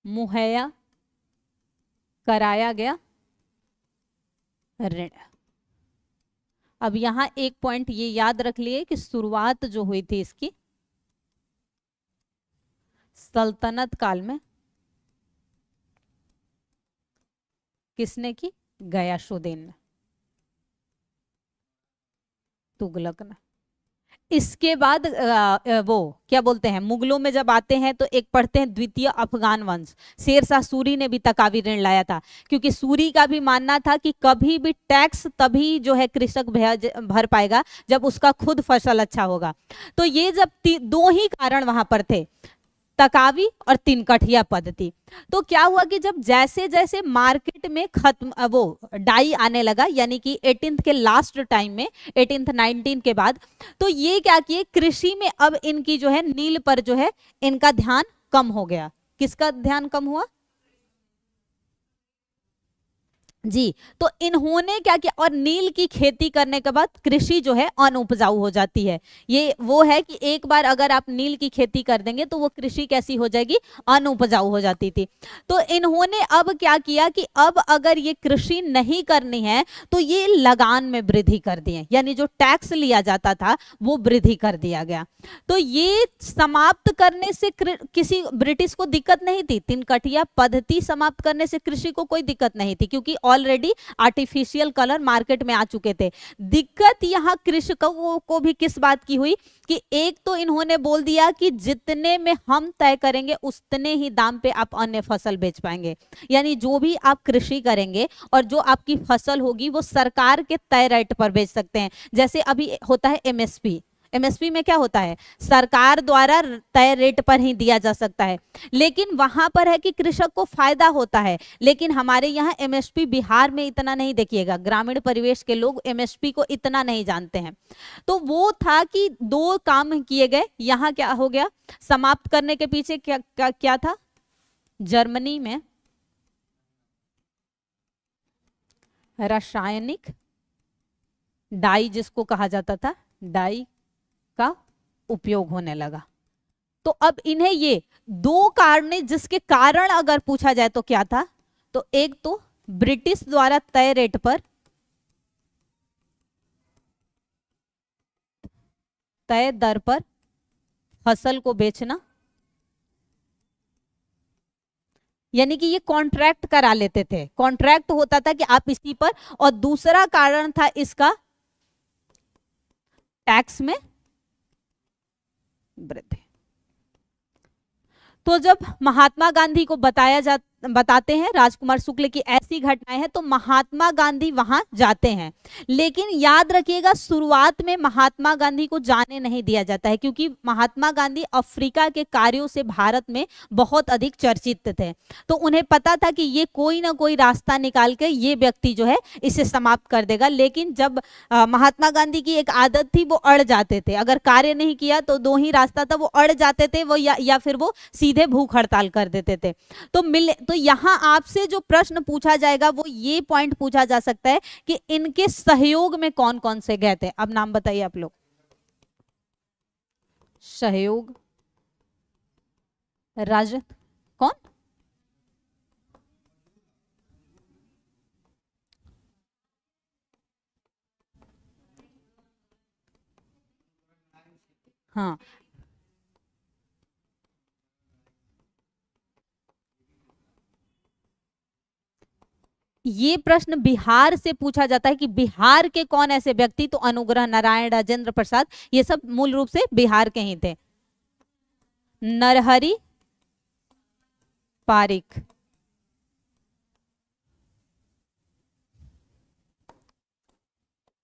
मुहैया कराया गया ऋण। अब यहां एक पॉइंट ये याद रख लिए कि शुरुआत जो हुई थी इसकी सल्तनत काल में, किसने की? गयासुद्दीन ने, तुगलक ने। इसके बाद वो क्या बोलते हैं, मुगलों में जब आते हैं तो एक पढ़ते हैं द्वितीय अफगान वंश, शेरशाह सूरी ने भी तकावी ऋण लाया था, क्योंकि सूरी का भी मानना था कि कभी भी टैक्स तभी जो है कृषक भर पाएगा जब उसका खुद फसल अच्छा होगा। तो ये जब दो ही कारण वहां पर थे, तकावी और तिनकठिया पद्धति। तो क्या हुआ कि जब जैसे जैसे मार्केट में खत्म वो डाई आने लगा, यानी कि 18th के लास्ट टाइम में 18th 19 के बाद, तो ये क्या किए कृषि में अब इनकी जो है नील पर जो है इनका ध्यान कम हो गया। किसका ध्यान कम हुआ? जी। तो इन्होंने क्या किया, और नील की खेती करने के बाद कृषि जो है अनउपजाऊ हो जाती है। ये वो है कि एक बार अगर आप नील की खेती कर देंगे तो वो कृषि कैसी हो जाएगी? अनउपजाऊ हो जाती थी। तो इन्होंने अब क्या किया कि अब अगर ये कृषि नहीं करनी है तो ये लगान में वृद्धि कर दिए, यानी जो टैक्स लिया जाता था वो वृद्धि कर दिया गया। तो ये समाप्त करने से किसी ब्रिटिश को दिक्कत नहीं थी, तिनकठिया पद्धति समाप्त करने से कृषि को कोई दिक्कत नहीं थी, क्योंकि ऑलरेडी आर्टिफिशियल कलर मार्केट में आ चुके थे। दिक्कत यहाँ कृषकों को भी किस बात की हुई कि एक तो इन्होंने बोल दिया कि जितने में हम तय करेंगे उतने ही दाम पे आप अन्य फसल बेच पाएंगे, यानी जो भी आप कृषि करेंगे और जो आपकी फसल होगी वो सरकार के तय रेट पर बेच सकते हैं। जैसे अभी होता है एमएसपी, एमएसपी में क्या होता है? सरकार द्वारा तय रेट पर ही दिया जा सकता है, लेकिन वहां पर है कि कृषक को फायदा होता है। लेकिन हमारे यहाँ एमएसपी बिहार में इतना नहीं, देखिएगा ग्रामीण परिवेश के लोग एमएसपी को इतना नहीं जानते हैं। तो वो था कि दो काम किए गए। यहाँ क्या हो गया? समाप्त करने के पीछे क्या क्या, क्या था? जर्मनी में रासायनिक डाई, जिसको कहा जाता था डाई, का उपयोग होने लगा। तो अब इन्हें ये दो कारण, जिसके कारण अगर पूछा जाए तो क्या था, तो एक तो ब्रिटिश द्वारा तय रेट पर, तय दर पर फसल को बेचना, यानी कि ये कॉन्ट्रैक्ट करा लेते थे, कॉन्ट्रैक्ट होता था कि आप इसी पर, और दूसरा कारण था इसका टैक्स में वृद्धि। तो जब महात्मा गांधी को बताते हैं राजकुमार शुक्ल की ऐसी घटनाएं हैं, तो महात्मा गांधी वहां जाते हैं। लेकिन याद रखिएगा, शुरुआत में महात्मा गांधी को जाने नहीं दिया जाता है, क्योंकि महात्मा गांधी अफ्रीका के कार्यों से भारत में बहुत अधिक चर्चित थे। तो उन्हें पता था कि ये कोई ना कोई रास्ता निकाल के ये व्यक्ति जो है इसे समाप्त कर देगा। लेकिन जब महात्मा गांधी की एक आदत थी, वो अड़ जाते थे। अगर कार्य नहीं किया तो दो ही रास्ता था, वो अड़ जाते थे, वो या फिर वो सीधे भूख हड़ताल कर देते थे। तो यहां आपसे जो प्रश्न पूछा जाएगा वो ये पॉइंट पूछा जा सकता है कि इनके सहयोग में कौन कौन से गए थे। अब नाम बताइए आप लोग। सहयोग कौन? हाँ, ये प्रश्न बिहार से पूछा जाता है कि बिहार के कौन ऐसे व्यक्ति, तो अनुग्रह नारायण, राजेंद्र प्रसाद, ये सब मूल रूप से बिहार के ही थे। नरहरि पारिक,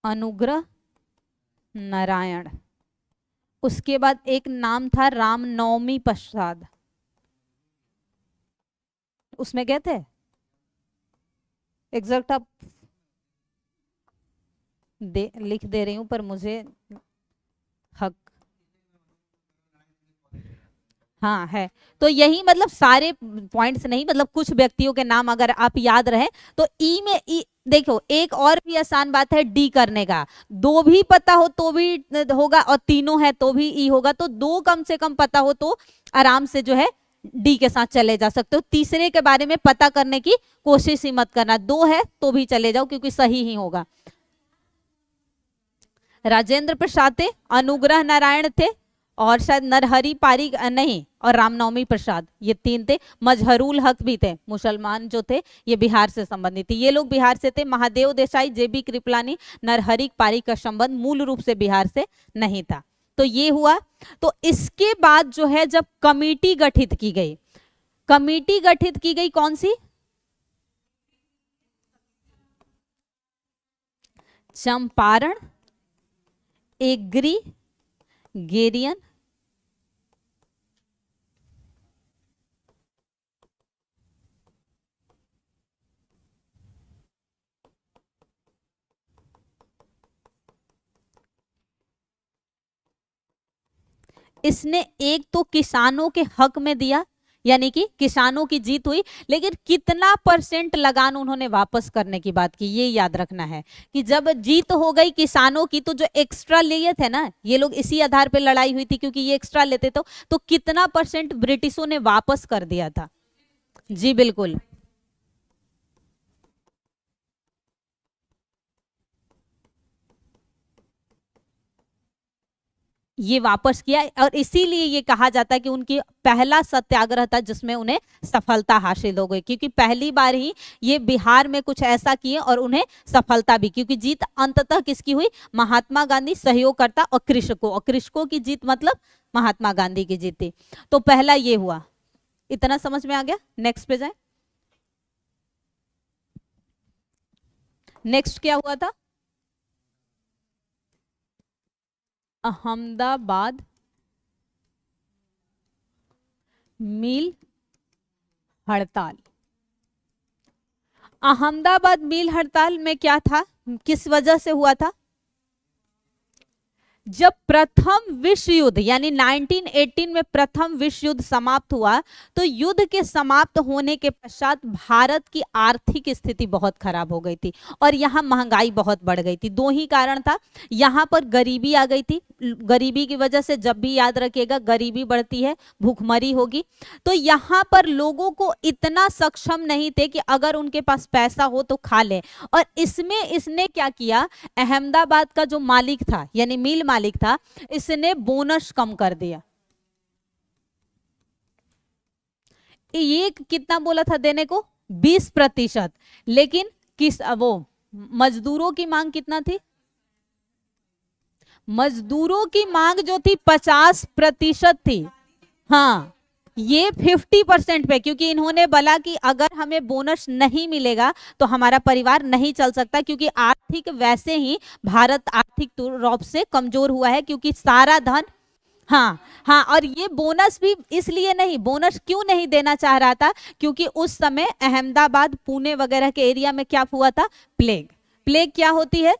अनुग्रह नारायण, उसके बाद एक नाम था रामनवमी प्रसाद, उसमें गए थे। एग्जैक्ट आप लिख दे रही हूं, पर मुझे हक, हाँ है। तो यही मतलब सारे पॉइंट्स नहीं, मतलब कुछ व्यक्तियों के नाम अगर आप याद रहे तो ई में देखो, एक और भी आसान बात है डी करने का। दो भी पता हो तो भी होगा, और तीनों है तो भी ई होगा। तो दो कम से कम पता हो तो आराम से जो है डी के साथ चले जा सकते हो। तीसरे के बारे में पता करने की कोशिश ही मत करना। दो है तो भी चले जाओ, क्योंकि सही ही होगा। राजेंद्र प्रसाद थे, अनुग्रह नारायण थे, और शायद नरहरि पारिक नहीं, और रामनवमी प्रसाद, ये तीन थे। मजहरुल हक भी थे, मुसलमान जो थे, ये बिहार से संबंधित थे। ये लोग बिहार से थे। महादेव देसाई, जेबी कृपलानी, नरहरि पारिक का संबंध मूल रूप से बिहार से नहीं था। तो ये हुआ। तो इसके बाद जो है जब कमेटी गठित की गई, कमेटी गठित की गई कौन सी? चंपारण एग्रीगेरियन इसने एक तो किसानों के हक में दिया, यानी कि किसानों की जीत हुई। लेकिन कितना % लगान उन्होंने वापस करने की बात की, ये याद रखना है कि जब जीत हो गई किसानों की, तो जो एक्स्ट्रा लिए थे ना, ये लोग इसी आधार पे लड़ाई हुई थी, क्योंकि ये एक्स्ट्रा लेते तो कितना % ब्रिटिशों ने वापस कर दिया था? जी बिल्कुल, ये वापस किया। और इसीलिए ये कहा जाता है कि उनकी पहला सत्याग्रह था जिसमें उन्हें सफलता हासिल हो गई, क्योंकि पहली बार ही ये बिहार में कुछ ऐसा किए और उन्हें सफलता भी। क्योंकि जीत अंततः किसकी हुई? महात्मा गांधी, सहयोगकर्ता और कृषकों। और कृषकों की जीत मतलब महात्मा गांधी की जीत थी। तो पहला ये हुआ। इतना समझ में आ गया? नेक्स्ट पे जाए। नेक्स्ट क्या हुआ था? अहमदाबाद मिल हड़ताल। अहमदाबाद मिल हड़ताल में क्या था, किस वजह से हुआ था? जब प्रथम विश्व युद्ध यानी 1918 में प्रथम विश्व युद्ध समाप्त हुआ, तो युद्ध के समाप्त होने के पश्चात भारत की आर्थिक स्थिति बहुत खराब हो गई थी और यहाँ महंगाई बहुत बढ़ गई थी। दो ही कारण था, यहाँ पर गरीबी आ गई थी, गरीबी की वजह से, जब भी याद रखिएगा गरीबी बढ़ती है भूखमरी होगी, तो यहाँ पर लोगों को इतना सक्षम नहीं थे कि अगर उनके पास पैसा हो तो खा ले। और इसमें इसने क्या किया, अहमदाबाद का जो मालिक था यानी मिल मालिक था, इसने बोनस कम कर दिया। ये कितना बोला था देने को, 20%, लेकिन किस वो मजदूरों की मांग कितना थी, मजदूरों की मांग जो थी 50% थी। हाँ, ये 50% पे, क्योंकि इन्होंने बोला कि अगर हमें बोनस नहीं मिलेगा तो हमारा परिवार नहीं चल सकता, क्योंकि आर्थिक वैसे ही भारत आर्थिक रूप से कमजोर हुआ है, क्योंकि सारा धन, हाँ हाँ, और ये बोनस भी इसलिए नहीं, बोनस क्यों नहीं देना चाह रहा था, क्योंकि उस समय अहमदाबाद पुणे वगैरह के एरिया में क्या हुआ था, प्लेग। प्लेग क्या होती है,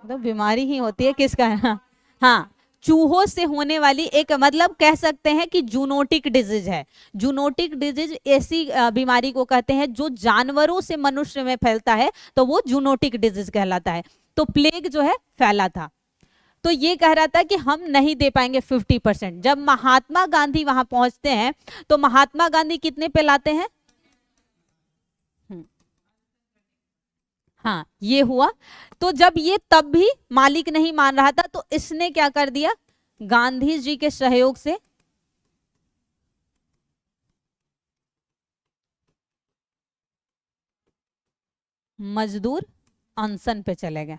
तो बीमारी ही होती है, किसका, हाँ, चूहों से होने वाली एक, मतलब कह सकते हैं कि जूनोटिक डिजीज है। जूनोटिक डिजीज ऐसी बीमारी को कहते हैं जो जानवरों से मनुष्य में फैलता है, तो वो जूनोटिक डिजीज कहलाता है। तो प्लेग जो है फैला था, तो ये कह रहा था कि हम नहीं दे पाएंगे 50%। जब महात्मा गांधी वहां पहुंचते हैं तो महात्मा गांधी कितने पे लाते हैं, हाँ ये हुआ। तो जब ये तब भी मालिक नहीं मान रहा था, तो इसने क्या कर दिया, गांधी जी के सहयोग से मजदूर अनशन पे चले गए।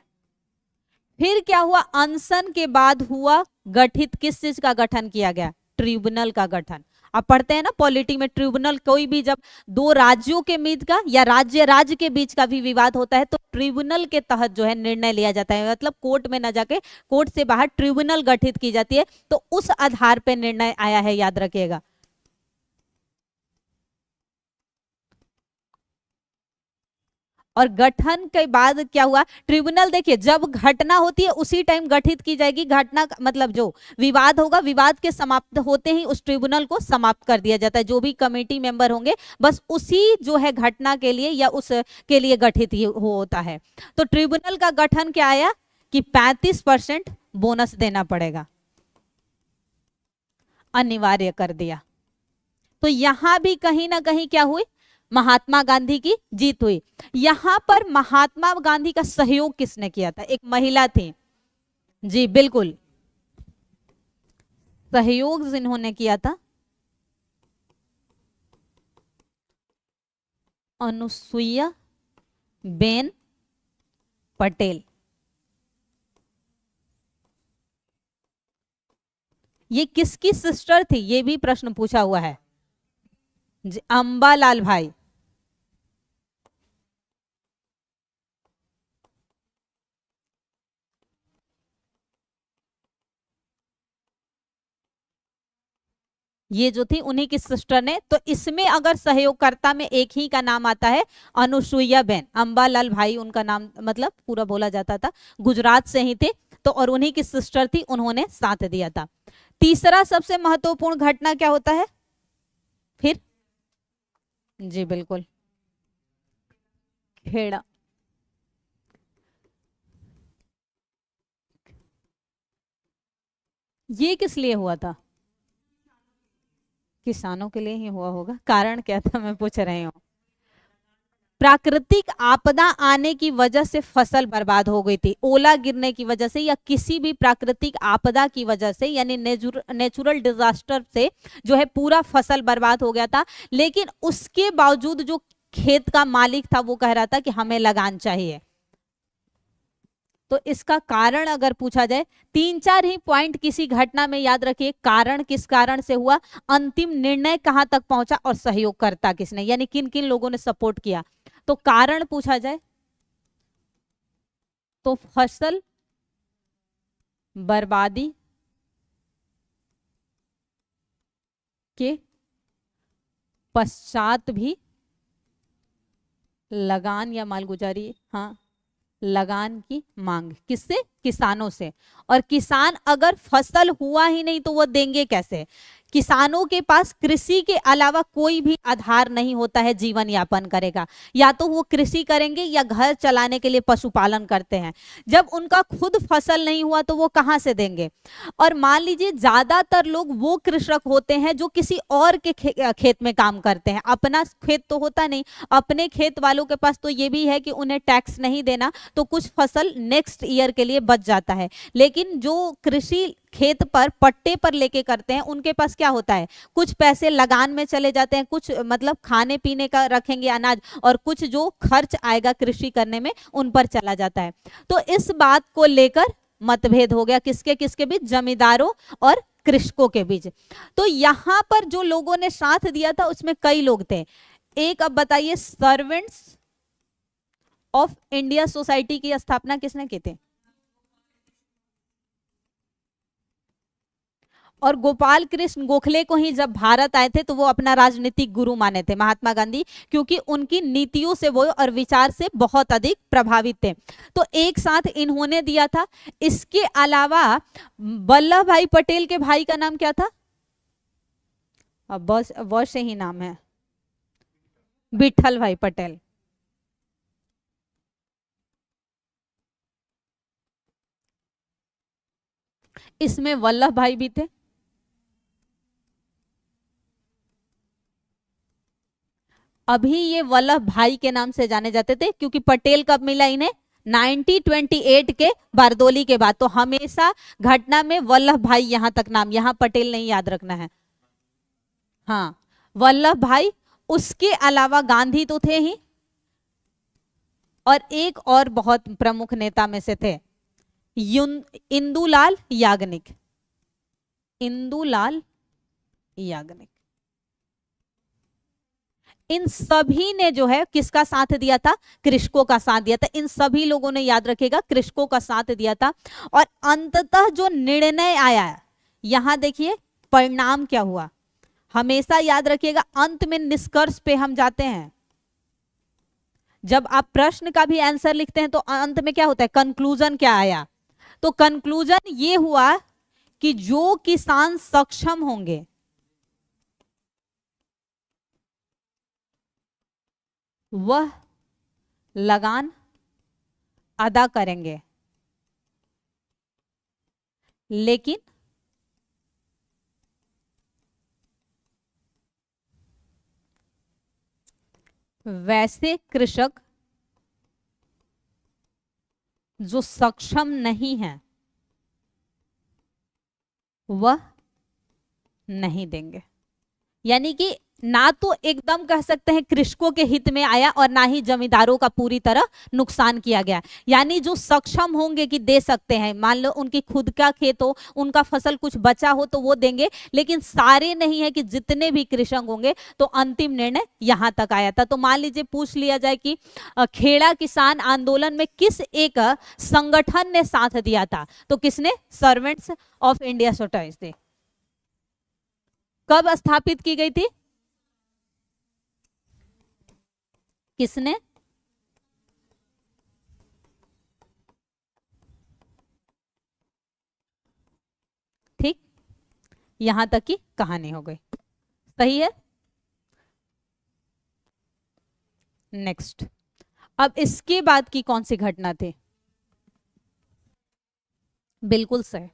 फिर क्या हुआ, अनशन के बाद हुआ गठित, किस चीज का गठन किया गया, ट्रिब्यूनल का गठन। आप पढ़ते हैं ना पॉलिटी में, ट्रिब्यूनल, कोई भी जब दो राज्यों के बीच का या राज्य के बीच का भी विवाद होता है तो ट्रिब्यूनल के तहत जो है निर्णय लिया जाता है, मतलब कोर्ट में न जाके कोर्ट से बाहर ट्रिब्यूनल गठित की जाती है, तो उस आधार पर निर्णय आया है, याद रखिएगा। और गठन के बाद क्या हुआ, ट्रिब्यूनल, देखिए जब घटना होती है उसी टाइम गठित की जाएगी, घटना मतलब जो विवाद होगा, विवाद के समाप्त होते ही उस ट्रिब्यूनल को समाप्त कर दिया जाता है। जो भी कमेटी मेंबर होंगे बस उसी जो है घटना के लिए या उस के लिए गठित ही होता है। तो ट्रिब्यूनल का गठन क्या आया कि 35% बोनस देना पड़ेगा, अनिवार्य कर दिया। तो यहां भी कहीं ना कहीं क्या हुई, महात्मा गांधी की जीत हुई। यहां पर महात्मा गांधी का सहयोग किसने किया था, एक महिला थी, जी बिल्कुल, सहयोग जिन्होंने किया था अनुसुईया बेन पटेल। ये किसकी सिस्टर थी, ये भी प्रश्न पूछा हुआ है, जी अंबालाल भाई। ये जो थी उन्हीं की सिस्टर ने, तो इसमें अगर सहयोगकर्ता में एक ही का नाम आता है, अनुसुईया बेन, अंबालाल भाई उनका नाम मतलब पूरा बोला जाता था, गुजरात से ही थे, तो और उन्हीं की सिस्टर थी, उन्होंने साथ दिया था। तीसरा सबसे महत्वपूर्ण घटना क्या होता है फिर, जी बिल्कुल, खेड़ा। ये किस लिए हुआ था, किसानों के लिए ही हुआ होगा, कारण क्या था मैं पूछ रही हूँ। प्राकृतिक आपदा आने की वजह से फसल बर्बाद हो गई थी, ओला गिरने की वजह से या किसी भी प्राकृतिक आपदा की वजह से, यानी नेचुरल डिजास्टर से जो है पूरा फसल बर्बाद हो गया था। लेकिन उसके बावजूद जो खेत का मालिक था वो कह रहा था कि हमें लगान चाहिए। तो इसका कारण अगर पूछा जाए, 3-4 ही पॉइंट किसी घटना में याद रखिए, कारण किस कारण से हुआ, अंतिम निर्णय कहां तक पहुंचा और सहयोगकर्ता किसने, यानी किन किन लोगों ने सपोर्ट किया। तो कारण पूछा जाए तो फसल बर्बादी के पश्चात भी लगान या मालगुजारी, हाँ लगान की मांग, किससे, किसानों से। और किसान अगर फसल हुआ ही नहीं तो वो देंगे कैसे? किसानों के पास कृषि के अलावा कोई भी आधार नहीं होता है जीवन यापन करेगा। या तो वो कृषि करेंगे या घर चलाने के लिए पशुपालन करते हैं। जब उनका खुद फसल नहीं हुआ तो वो कहाँ से देंगे? और मान लीजिए ज्यादातर लोग वो कृषक होते हैं जो किसी और के खेत में काम करते हैं, अपना खेत तो होता नहीं। अपने खेत वालों के पास तो ये भी है कि उन्हें टैक्स नहीं देना, तो कुछ फसल नेक्स्ट ईयर के लिए बच जाता है। लेकिन जो कृषि खेत पर पट्टे पर लेके करते हैं उनके पास क्या होता है, कुछ पैसे लगान में चले जाते हैं, कुछ मतलब खाने पीने का रखेंगे अनाज, और कुछ जो खर्च आएगा कृषि करने में उन पर चला जाता है। तो इस बात को लेकर मतभेद हो गया किसके किसके बीच? जमींदारों और कृषकों के बीच। तो यहां पर जो लोगों ने साथ दिया था उसमें कई लोग थे। एक, अब बताइए, सर्वेंट्स ऑफ इंडिया सोसाइटी की स्थापना किसने की थी? और गोपाल कृष्ण गोखले को ही जब भारत आए थे तो वो अपना राजनीतिक गुरु माने थे महात्मा गांधी, क्योंकि उनकी नीतियों से वो और विचार से बहुत अधिक प्रभावित थे। तो एक साथ इन्होंने दिया था। इसके अलावा वल्लभ भाई पटेल के भाई का नाम क्या था? अब बस व से ही नाम है, विठल भाई पटेल। इसमें वल्लभ भाई भी थे। अभी ये वल्लभ भाई के नाम से जाने जाते थे, क्योंकि पटेल कब मिला इन्हें? 1928 के बारदोली के बाद। तो हमेशा घटना में वल्लभ भाई यहां तक नाम, यहां पटेल नहीं याद रखना है। हाँ, वल्लभ भाई। उसके अलावा गांधी तो थे ही, और एक और बहुत प्रमुख नेता में से थे इंदुलाल याग्निक। इंदुलाल याग्निक। इन सभी ने जो है किसका साथ दिया था? कृषकों का साथ दिया था। इन सभी लोगों ने, याद रखिएगा, कृषकों का साथ दिया था। और अंततः जो निर्णय आया, यहां देखिए परिणाम क्या हुआ। हमेशा याद रखिएगा अंत में निष्कर्ष पे हम जाते हैं। जब आप प्रश्न का भी आंसर लिखते हैं तो अंत में क्या होता है? कंक्लूजन क्या आया? तो कंक्लूजन ये हुआ कि जो किसान सक्षम होंगे वह लगान अदा करेंगे, लेकिन वैसे कृषक जो सक्षम नहीं है वह नहीं देंगे। यानी कि ना तो एकदम कह सकते हैं कृषकों के हित में आया, और ना ही जमींदारों का पूरी तरह नुकसान किया गया। यानी जो सक्षम होंगे कि दे सकते हैं, मान लो उनकी खुद का खेत हो, उनका फसल कुछ बचा हो तो वो देंगे, लेकिन सारे नहीं है कि जितने भी कृषक होंगे। तो अंतिम निर्णय यहां तक आया था। तो मान लीजिए पूछ लिया जाए कि खेड़ा किसान आंदोलन में किस एक संगठन ने साथ दिया था, तो किसने? Servants of India society. कब स्थापित की गई थी? किसने? ठीक, यहां तक की कहानी हो गई। सही है। नेक्स्ट, अब इसके बाद की कौन सी घटना थी? बिल्कुल सही।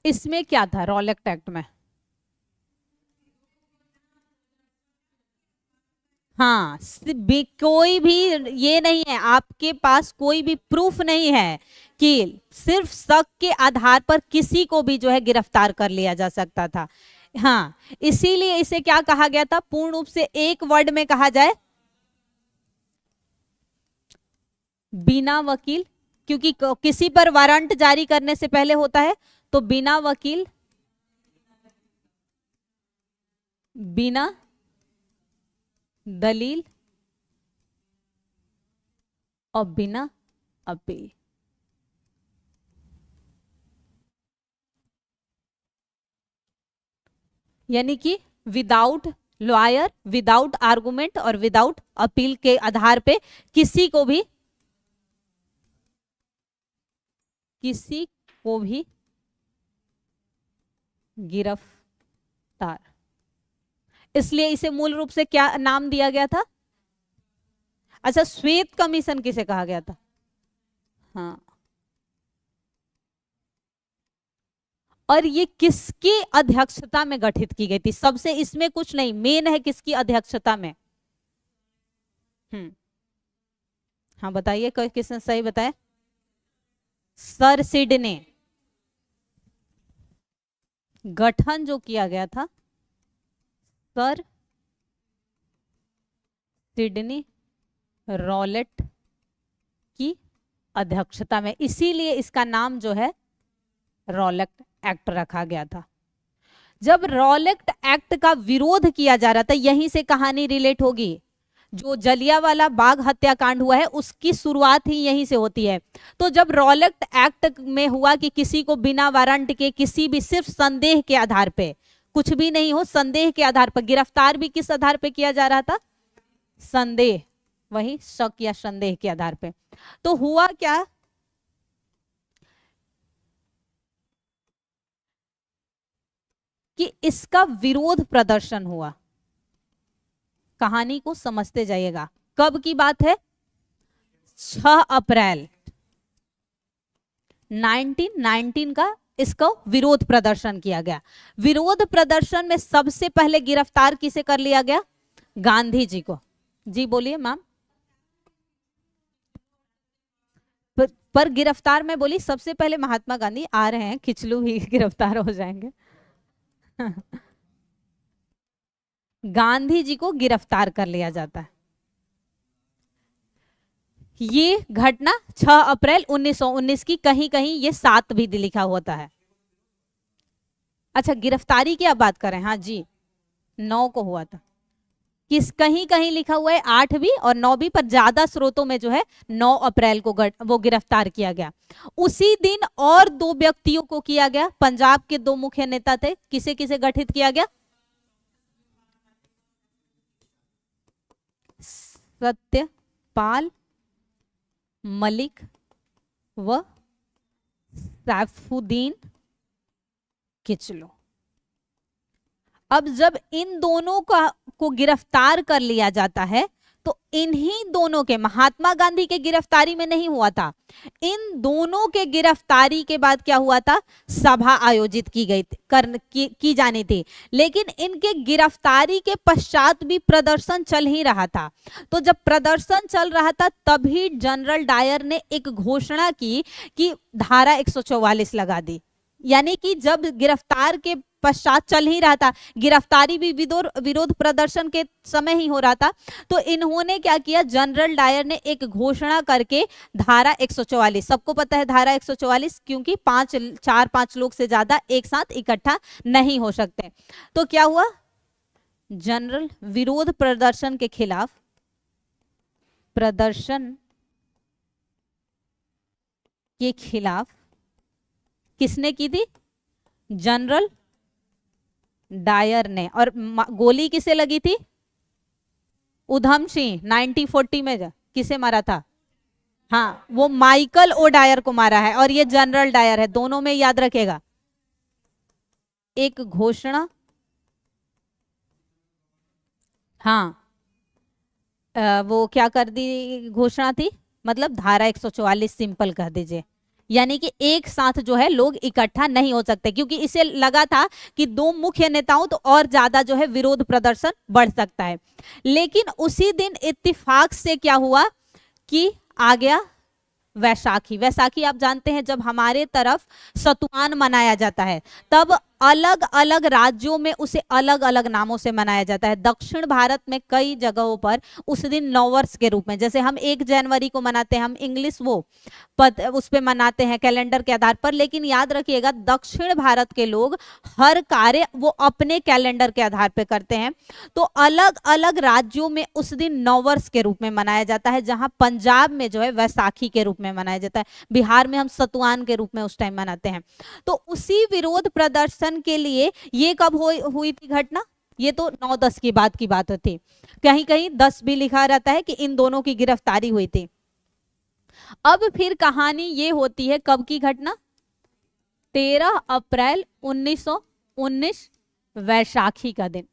इसमें क्या था रॉलेट एक्ट में? हाँ, कोई भी ये नहीं है, आपके पास कोई भी प्रूफ नहीं है कि सिर्फ शक के आधार पर किसी को भी जो है गिरफ्तार कर लिया जा सकता था। हाँ, इसीलिए इसे क्या कहा गया था? पूर्ण रूप से एक वर्ड में कहा जाए, बिना वकील। क्योंकि किसी पर वारंट जारी करने से पहले होता है, तो बिना वकील, बिना दलील और बिना अपील। यानी कि विदाउट लॉयर, विदाउट आर्गुमेंट और विदाउट अपील के आधार पे किसी को भी गिरफ्तार, इसलिए इसे मूल रूप से क्या नाम दिया गया था? अच्छा, श्वेत कमीशन किसे कहा गया था? हाँ, और ये किसकी अध्यक्षता में गठित की गई थी? सबसे इसमें कुछ नहीं, मेन है किसकी अध्यक्षता में। हाँ बताइए, कोई किसने सही बताया? सर सिड ने गठन जो किया गया था, सर सिडनी रॉलेट की अध्यक्षता में, इसीलिए इसका नाम जो है रॉलेट एक्ट रखा गया था। जब रॉलेट एक्ट का विरोध किया जा रहा था, यहीं से कहानी रिलेट होगी, जो जलियांवाला बाग हत्याकांड हुआ है उसकी शुरुआत ही यहीं से होती है। तो जब रॉलेट एक्ट में हुआ कि किसी को बिना वारंट के, किसी भी सिर्फ संदेह के आधार पे, कुछ भी नहीं हो, संदेह के आधार पर गिरफ्तार भी किस आधार पे किया जा रहा था? संदेह, वही शक या संदेह के आधार पे। तो हुआ क्या कि इसका विरोध प्रदर्शन हुआ। कहानी को समझते जाइएगा, कब की बात है? 6 अप्रैल 1919 का इसको विरोध प्रदर्शन किया गया। विरोध प्रदर्शन में सबसे पहले गिरफ्तार किसे कर लिया गया? गांधी जी को। जी बोलिए मैम। पर गिरफ्तार में बोली सबसे पहले महात्मा गांधी, आ रहे हैं, खिचलू भी गिरफ्तार हो जाएंगे। गांधी जी को गिरफ्तार कर लिया जाता है। ये घटना 6 अप्रैल 1919 की, कहीं कहीं ये 7 भी लिखा होता है। अच्छा, गिरफ्तारी की आप बात करें, हाँ जी 9 को हुआ था। किस कहीं कहीं लिखा हुआ है 8 भी और 9 भी, पर ज्यादा स्रोतों में जो है 9 अप्रैल को वो गिरफ्तार किया गया। उसी दिन और 2 व्यक्तियों को किया गया। पंजाब के 2 मुख्य नेता थे, किसे किसे गठित किया गया? सत्यपाल मलिक व सैफुद्दीन किचलू। अब जब इन दोनों को गिरफ्तार कर लिया जाता है, तो इन्हीं दोनों के, महात्मा गांधी के गिरफ्तारी में नहीं हुआ था, इन दोनों के गिरफ्तारी के बाद क्या हुआ था? सभा आयोजित की गई की जानी थी। लेकिन इनके गिरफ्तारी के पश्चात भी प्रदर्शन चल ही रहा था। तो जब प्रदर्शन चल रहा था, तभी जनरल डायर ने एक घोषणा की कि धारा 144 लगा दी। यानी कि जब गिरफ्तार के पश्चात चल ही रहा था, गिरफ्तारी भी विरोध प्रदर्शन के समय ही हो रहा था, तो इन्होंने क्या किया? जनरल डायर ने एक घोषणा करके धारा 144, सबको पता है धारा 144, क्योंकि 4-5 लोग से ज्यादा एक साथ इकट्ठा नहीं हो सकते। तो क्या हुआ? जनरल विरोध प्रदर्शन के खिलाफ, प्रदर्शन के खिलाफ किसने की थी? जनरल डायर ने। और गोली किसे लगी थी? उधम सिंह 1940 में किसे मारा था? हाँ, वो माइकल ओ डायर को मारा है, और ये जनरल डायर है, दोनों में याद रखेगा। एक घोषणा, हाँ वो क्या कर दी घोषणा थी? मतलब धारा 144 सिंपल कह दीजिए। यानी कि एक साथ जो है लोग इकट्ठा नहीं हो सकते, क्योंकि इसे लगा था कि 2 मुख्य नेताओं तो और ज्यादा जो है विरोध प्रदर्शन बढ़ सकता है। लेकिन उसी दिन इत्तेफाक से क्या हुआ कि आ गया वैशाखी। वैसाखी आप जानते हैं, जब हमारे तरफ सतुआन मनाया जाता है, तब अलग अलग राज्यों में उसे अलग अलग नामों से मनाया जाता है। दक्षिण भारत में कई जगहों पर उस दिन नववर्ष के रूप में, जैसे हम 1 जनवरी को मनाते हैं, हम इंग्लिश वो उस पे मनाते हैं कैलेंडर के आधार पर। लेकिन याद रखिएगा, दक्षिण भारत के लोग हर कार्य वो अपने कैलेंडर के आधार पर करते हैं। तो अलग अलग राज्यों में उस दिन नववर्ष के रूप में मनाया जाता है। जहां पंजाब में जो है वैसाखी के रूप में मनाया जाता है, बिहार में हम सतुआन के रूप में उस टाइम मनाते हैं। तो उसी विरोध प्रदर्शन के लिए ये कब हुई थी घटना? ये तो 9-10 की बात होती, कहीं कहीं 10 भी लिखा रहता है कि इन दोनों की गिरफ्तारी हुई थी। अब फिर कहानी ये होती है, कब की घटना, 13 अप्रैल 1919, वैशाखी का दिन।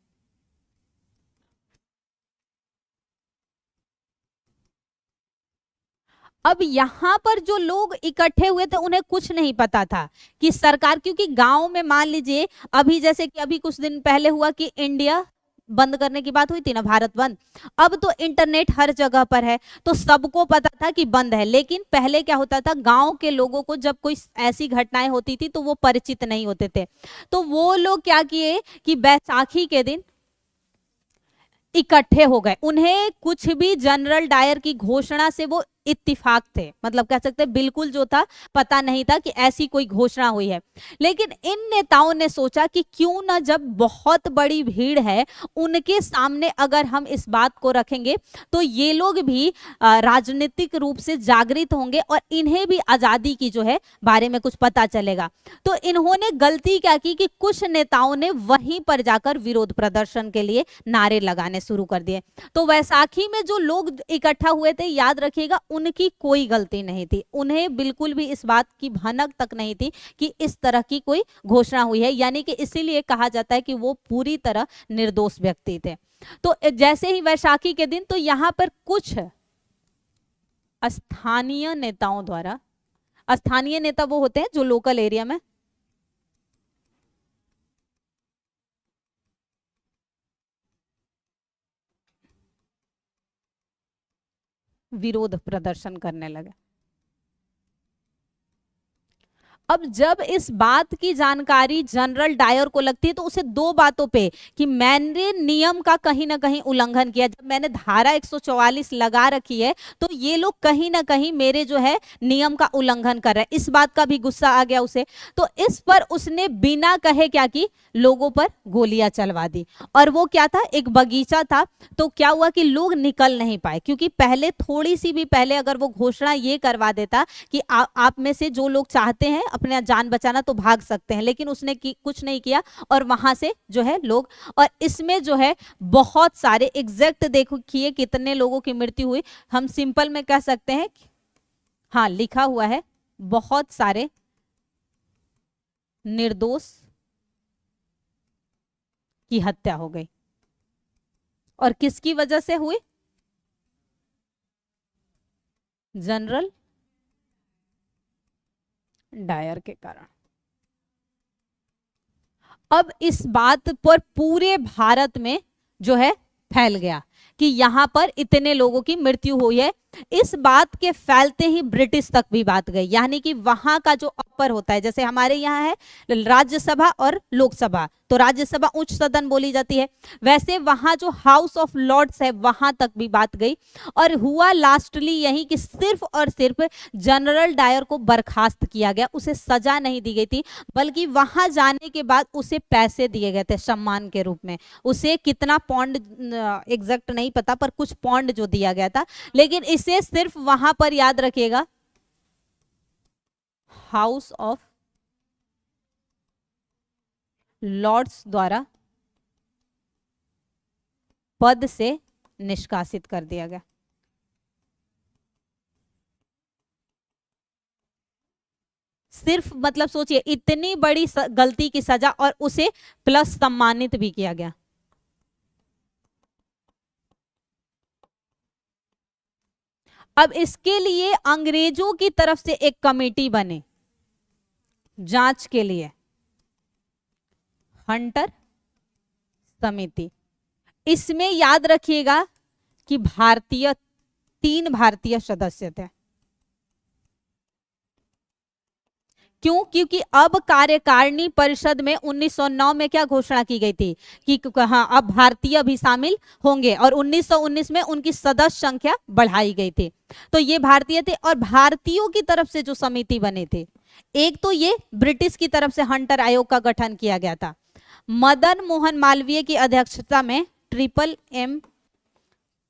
अब यहाँ पर जो लोग इकट्ठे हुए थे उन्हें कुछ नहीं पता था कि सरकार, क्योंकि गांव में मान लीजिए अभी जैसे कि अभी कुछ दिन पहले हुआ कि इंडिया बंद करने की बात हुई थी ना, भारत बंद, अब तो इंटरनेट हर जगह पर है तो सबको पता था कि बंद है। लेकिन पहले क्या होता था, गांव के लोगों को जब कोई ऐसी घटनाएं होती थी तो वो परिचित नहीं होते थे, तो वो लोग क्या किए कि बैसाखी के दिन इकट्ठे हो गए। उन्हें कुछ भी जनरल डायर की घोषणा से वो इत्तिफाक थे, मतलब कह सकते हैं बिल्कुल जो था पता नहीं था कि ऐसी कोई घोषणा हुई है। लेकिन इन नेताओं ने सोचा कि क्यों ना, जब बहुत बड़ी भीड़ है उनके सामने अगर हम इस बात को रखेंगे तो ये लोग भी राजनीतिक रूप से जागृत होंगे और इन्हें भी आजादी की जो है बारे में कुछ पता चलेगा। तो इन्होंने गलती क्या की कि कुछ नेताओं ने वहीं पर जाकर विरोध प्रदर्शन के लिए नारे लगाने शुरू कर दिए। तो वैसाखी में जो लोग इकट्ठा हुए थे, याद रखिएगा उनकी कोई गलती नहीं थी, उन्हें बिल्कुल भी इस बात की भनक तक नहीं थी कि इस तरह की कोई घोषणा हुई है, यानी कि इसीलिए कहा जाता है कि वो पूरी तरह निर्दोष व्यक्ति थे। तो जैसे ही वैशाखी के दिन, तो यहां पर कुछ स्थानीय नेताओं द्वारा, स्थानीय नेता वो होते हैं जो लोकल एरिया में विरोध प्रदर्शन करने लगे। अब जब इस बात की जानकारी जनरल डायर को लगती है तो उसे दो बातों पे, कि मैंने नियम का कहीं ना कहीं उल्लंघन किया, जब मैंने धारा 144 लगा रखी है तो ये लोग कहीं ना कहीं मेरे जो है नियम का उल्लंघन कर रहे हैं, इस बात का भी गुस्सा आ गया उसे। तो इस पर उसने बिना कहे क्या की, लोगों पर गोलियां चलवा दी। और वो क्या था, एक बगीचा था, तो क्या हुआ कि लोग निकल नहीं पाए, क्योंकि पहले थोड़ी सी भी पहले अगर वो घोषणा ये करवा देता कि आप में से जो लोग चाहते हैं अपने जान बचाना तो भाग सकते हैं, लेकिन उसने कुछ नहीं किया और वहां से जो है लोग, और इसमें जो है बहुत सारे, एग्जैक्ट देखिए कितने लोगों की मृत्यु हुई, हम सिंपल में कह सकते हैं, हाँ लिखा हुआ है, बहुत सारे निर्दोष की हत्या हो गई। और किसकी वजह से हुई, जनरल डायर के कारण। अब इस बात पर पूरे भारत में जो है फैल गया कि यहां पर इतने लोगों की मृत्यु हुई है। इस बात के फैलते ही ब्रिटिश तक भी बात गई, यानी कि वहां का जो अपर होता है, जैसे हमारे यहाँ है राज्यसभा और लोकसभा, तो राज्यसभा उच्च सदन बोली जाती है, वैसे वहां जो हाउस ऑफ लॉर्ड्स है वहां तक भी बात गई। और हुआ लास्टली यही कि सिर्फ और सिर्फ जनरल डायर को बर्खास्त किया गया, उसे सजा नहीं दी गई थी, बल्कि वहां जाने के बाद उसे पैसे दिए गए थे सम्मान के रूप में। उसे कितना पौंड एग्जैक्ट नहीं पता, पर कुछ पौंड जो दिया गया था। लेकिन इसे सिर्फ वहां पर याद रखिएगा, हाउस ऑफ लॉर्ड्स द्वारा पद से निष्कासित कर दिया गया। सिर्फ मतलब सोचिए, इतनी बड़ी गलती की सजा और उसे प्लस सम्मानित भी किया गया। अब इसके लिए अंग्रेजों की तरफ से एक कमेटी बने जांच के लिए, हंटर समिति। इसमें याद रखिएगा कि तीन भारतीय सदस्य थे। क्यों? क्योंकि अब कार्यकारिणी परिषद में 1909 में क्या घोषणा की गई थी कि हाँ अब भारतीय भी शामिल होंगे, और 1919 में उनकी सदस्य संख्या बढ़ाई गई थी। तो ये भारतीय थे, और भारतीयों की तरफ से जो समिति बने थे, एक तो ये ब्रिटिश की तरफ से हंटर आयोग का गठन किया गया था, मदन मोहन मालवीय की अध्यक्षता में, ट्रिपल एम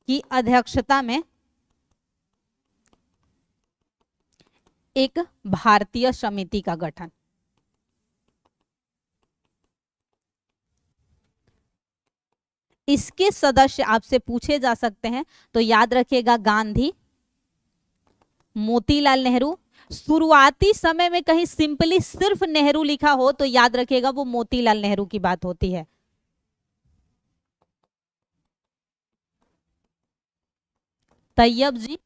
की अध्यक्षता में एक भारतीय समिति का गठन। इसके सदस्य आपसे पूछे जा सकते हैं, तो याद रखिएगा गांधी, मोतीलाल नेहरू। शुरुआती समय में कहीं सिंपली सिर्फ नेहरू लिखा हो तो याद रखिएगा वो मोतीलाल नेहरू की बात होती है। तैयब जी,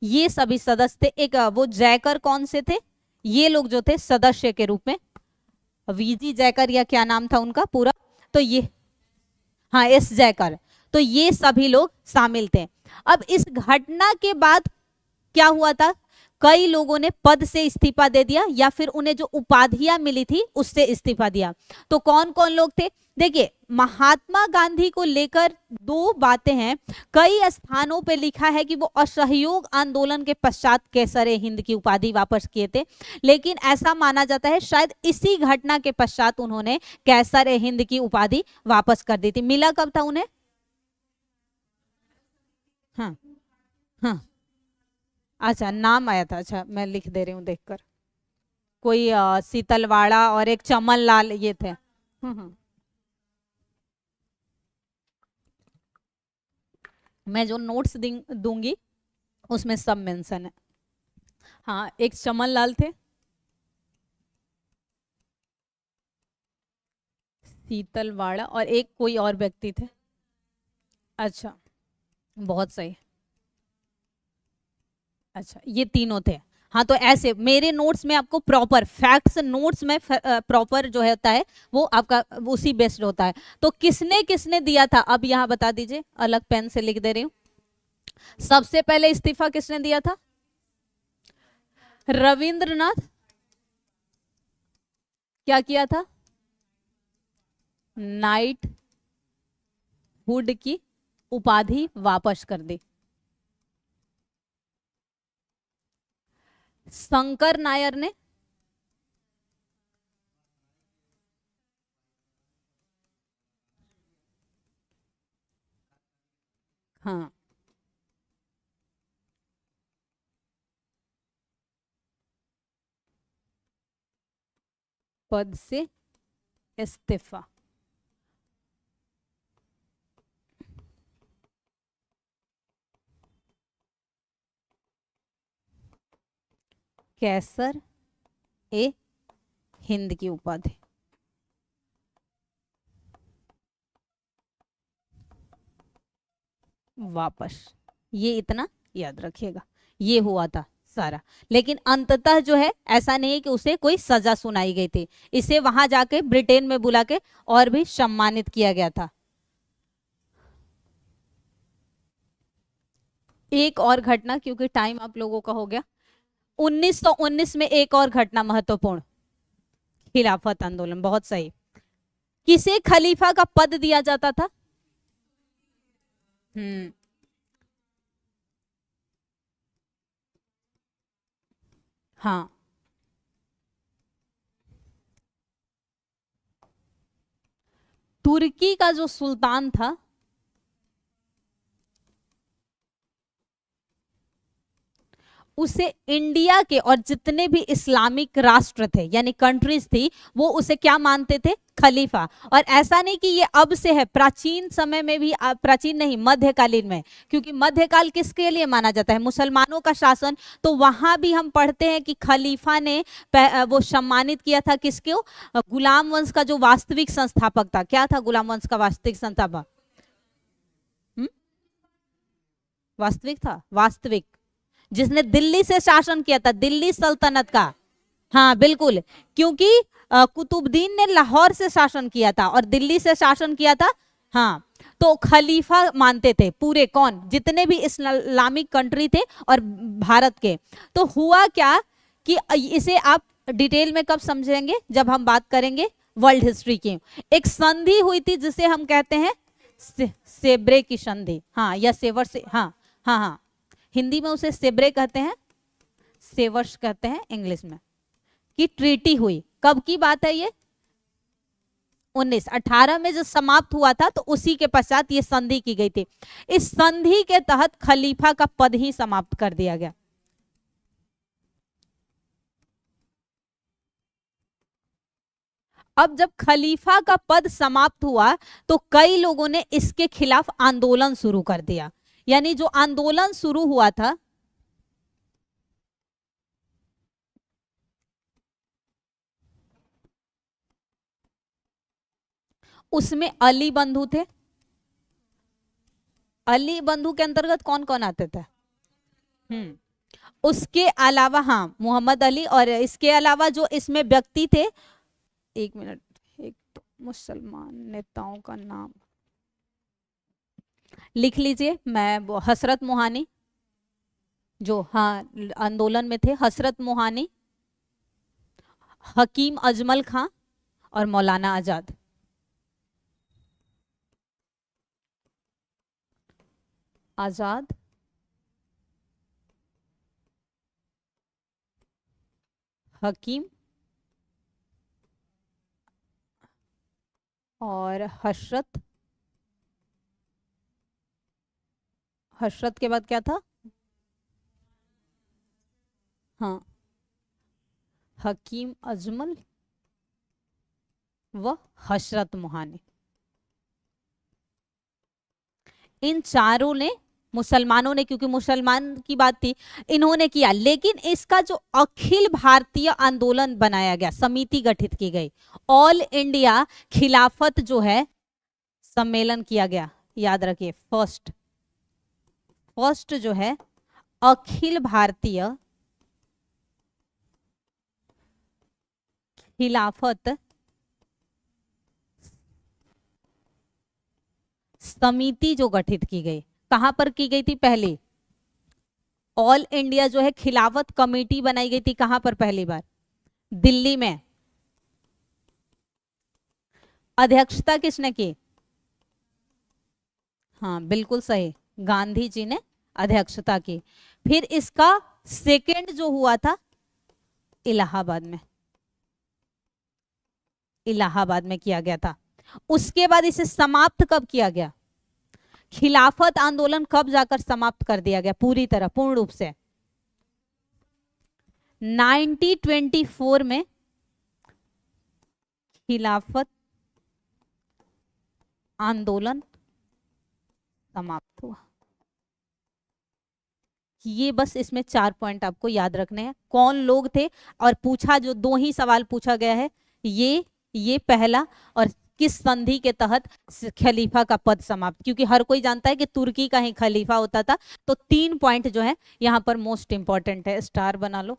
ये सभी सदस्य थे। एक वो जयकर कौन से थे, ये लोग जो थे सदस्य के रूप में, वीजी जयकर या क्या नाम था उनका पूरा, तो ये, हाँ एस जयकर, तो ये सभी लोग शामिल थे। अब इस घटना के बाद क्या हुआ था, कई लोगों ने पद से इस्तीफा दे दिया या फिर उन्हें जो उपाधियां मिली थी उससे इस्तीफा दिया। तो कौन कौन लोग थे, देखिए महात्मा गांधी को लेकर दो बातें हैं। कई स्थानों पे लिखा है कि वो असहयोग आंदोलन के पश्चात कैसरे हिंद की उपाधि वापस किए थे, लेकिन ऐसा माना जाता है शायद इसी घटना के पश्चात उन्होंने कैसरे हिंद की उपाधि वापस कर दी थी। मिला कब था उन्हें, हाँ हाँ, अच्छा नाम आया था, अच्छा मैं लिख दे रही हूँ देखकर, कोई शीतलवाड़ा और एक चमन लाल ये थे। मैं जो नोट्स दूंगी उसमें सब मेंशन है। हाँ एक चमन लाल थे, शीतलवाड़ा और एक कोई और व्यक्ति थे। अच्छा बहुत सही, अच्छा ये तीनों थे। हाँ तो ऐसे मेरे नोट्स में आपको प्रॉपर फैक्ट्स, नोट्स में प्रॉपर जो होता है वो आपका उसी बेस्ड होता है। तो किसने किसने दिया था, अब यहाँ बता दीजिए, अलग पेन से लिख दे रही हूँ। सबसे पहले इस्तीफा किसने दिया था, रविंद्रनाथ। क्या किया था, नाइट हुड की उपाधि वापस कर दी। शंकर नायर ने, हाँ पद से इस्तीफा। कैसर ए हिंद की उपाधि वापस, ये इतना याद रखिएगा, ये हुआ था सारा। लेकिन अंततः जो है ऐसा नहीं है कि उसे कोई सजा सुनाई गई थी, इसे वहां जाके ब्रिटेन में बुला के और भी सम्मानित किया गया था। एक और घटना, क्योंकि टाइम आप लोगों का हो गया, 1919 में एक और घटना महत्वपूर्ण, खिलाफत आंदोलन, बहुत सही। किसे खलीफा का पद दिया जाता था, हाँ तुर्की का जो सुल्तान था उसे इंडिया के और जितने भी इस्लामिक राष्ट्र थे यानी कंट्रीज थी वो उसे क्या मानते थे, खलीफा। और ऐसा नहीं कि ये अब से है, प्राचीन समय में भी, प्राचीन नहीं मध्यकालीन में, क्योंकि मध्यकाल किसके लिए माना जाता है, मुसलमानों का शासन, तो वहां भी हम पढ़ते हैं कि खलीफा ने वो सम्मानित किया था किसको, गुलाम वंश का जो वास्तविक संस्थापक था। क्या था गुलाम वंश का वास्तविक संस्थापक, वास्तविक था, वास्तविक, जिसने दिल्ली से शासन किया था, दिल्ली सल्तनत का, हाँ बिल्कुल, क्योंकि कुतुबुद्दीन ने लाहौर से शासन किया था और दिल्ली से शासन किया था, हाँ तो खलीफा मानते थे पूरे, कौन, जितने भी इस्लामिक कंट्री थे और भारत के। तो हुआ क्या कि इसे आप डिटेल में कब समझेंगे, जब हम बात करेंगे वर्ल्ड हिस्ट्री की। एक संधि हुई थी जिसे हम कहते हैं सेब्रे की संधि, हाँ या सेवर से, हाँ हाँ हाँ, हिंदी में उसे सेब्रे कहते हैं, सेवर्स कहते हैं इंग्लिश में, की ट्रीटी हुई। कब की बात है ये, 1918 में जो समाप्त हुआ था, तो उसी के पश्चात ये संधि की गई थी। इस संधि के तहत खलीफा का पद ही समाप्त कर दिया गया। अब जब खलीफा का पद समाप्त हुआ तो कई लोगों ने इसके खिलाफ आंदोलन शुरू कर दिया। यानी जो आंदोलन शुरू हुआ था उसमें अली बंधु थे। अली बंधु के अंतर्गत कौन कौन आते थे? उसके अलावा हाँ मोहम्मद अली, और इसके अलावा जो इसमें व्यक्ति थे, एक मिनट, एक तो मुसलमान नेताओं का नाम लिख लीजिए। मैं वो हसरत मोहानी जो हाँ आंदोलन में थे, हसरत मोहानी, हकीम अजमल खां और मौलाना आजाद। आजाद, हकीम और हसरत। हसरत के बाद क्या था? हाँ हकीम अजमल व हसरत मोहानी। इन चारों ने, मुसलमानों ने, क्योंकि मुसलमान की बात थी, इन्होंने किया। लेकिन इसका जो अखिल भारतीय आंदोलन बनाया गया, समिति गठित की गई, ऑल इंडिया खिलाफत जो है सम्मेलन किया गया, याद रखिए, फर्स्ट जो है अखिल भारतीय खिलाफत समिति जो गठित की गई, कहां पर की गई थी? पहले ऑल इंडिया जो है खिलाफत कमेटी बनाई गई थी, कहां पर? पहली बार दिल्ली में। अध्यक्षता किसने की? हाँ बिल्कुल सही, गांधी जी ने अध्यक्षता की। फिर इसका सेकेंड जो हुआ था इलाहाबाद में, इलाहाबाद में किया गया था। उसके बाद इसे समाप्त कब किया गया? खिलाफत आंदोलन कब जाकर समाप्त कर दिया गया पूरी तरह, पूर्ण रूप से? 1924 में खिलाफत आंदोलन समाप्त हुआ। ये बस इसमें 4 पॉइंट आपको याद रखने हैं। कौन लोग थे, और पूछा जो 2 ही सवाल पूछा गया है, ये पहला, और किस संधि के तहत खलीफा का पद समाप्त, क्योंकि हर कोई जानता है कि तुर्की का ही खलीफा होता था। तो 3 पॉइंट जो है यहाँ पर मोस्ट इंपॉर्टेंट है, स्टार बना लो,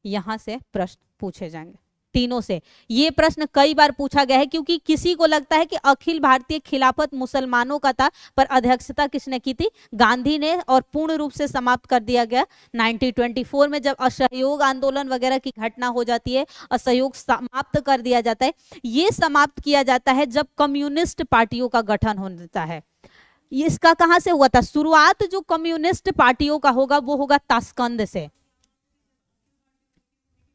यहां से प्रश्न पूछे जाएंगे तीनों से। ये प्रश्न कई बार पूछा गया है, क्योंकि किसी को लगता है कि अखिल भारतीय खिलाफत मुसलमानों का था, पर अध्यक्षता किसने की थी? गांधी ने, और पूर्ण रूप से समाप्त कर दिया गया 1924 में, जब असहयोग आंदोलन वगैरह की घटना हो जाती है, असहयोग समाप्त कर दिया जाता है। ये समाप्त किया जाता है जब कम्युनिस्ट पार्टियों का गठन होता है। इसका कहां से हुआ था? शुरुआत जो कम्युनिस्ट पार्टियों का होगा वो होगा ताशकंद से।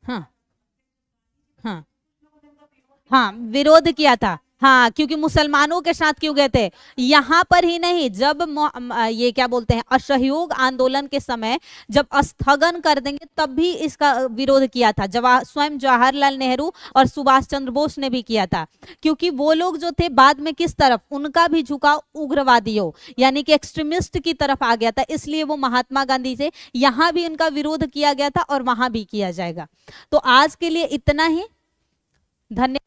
हाँ हाँ हाँ विरोध किया था, हाँ, क्योंकि मुसलमानों के साथ क्यों गए थे? यहाँ पर ही नहीं, जब ये क्या बोलते हैं, असहयोग आंदोलन के समय जब स्थगन कर देंगे तब भी इसका विरोध किया था। स्वयं जवाहरलाल नेहरू और सुभाष चंद्र बोस ने भी किया था, क्योंकि वो लोग जो थे बाद में किस तरफ, उनका भी झुकाव उग्रवादियों यानी कि एक्सट्रीमिस्ट की तरफ आ गया था, इसलिए वो महात्मा गांधी से यहाँ भी इनका विरोध किया गया था और वहां भी किया जाएगा। तो आज के लिए इतना ही, धन्यवाद।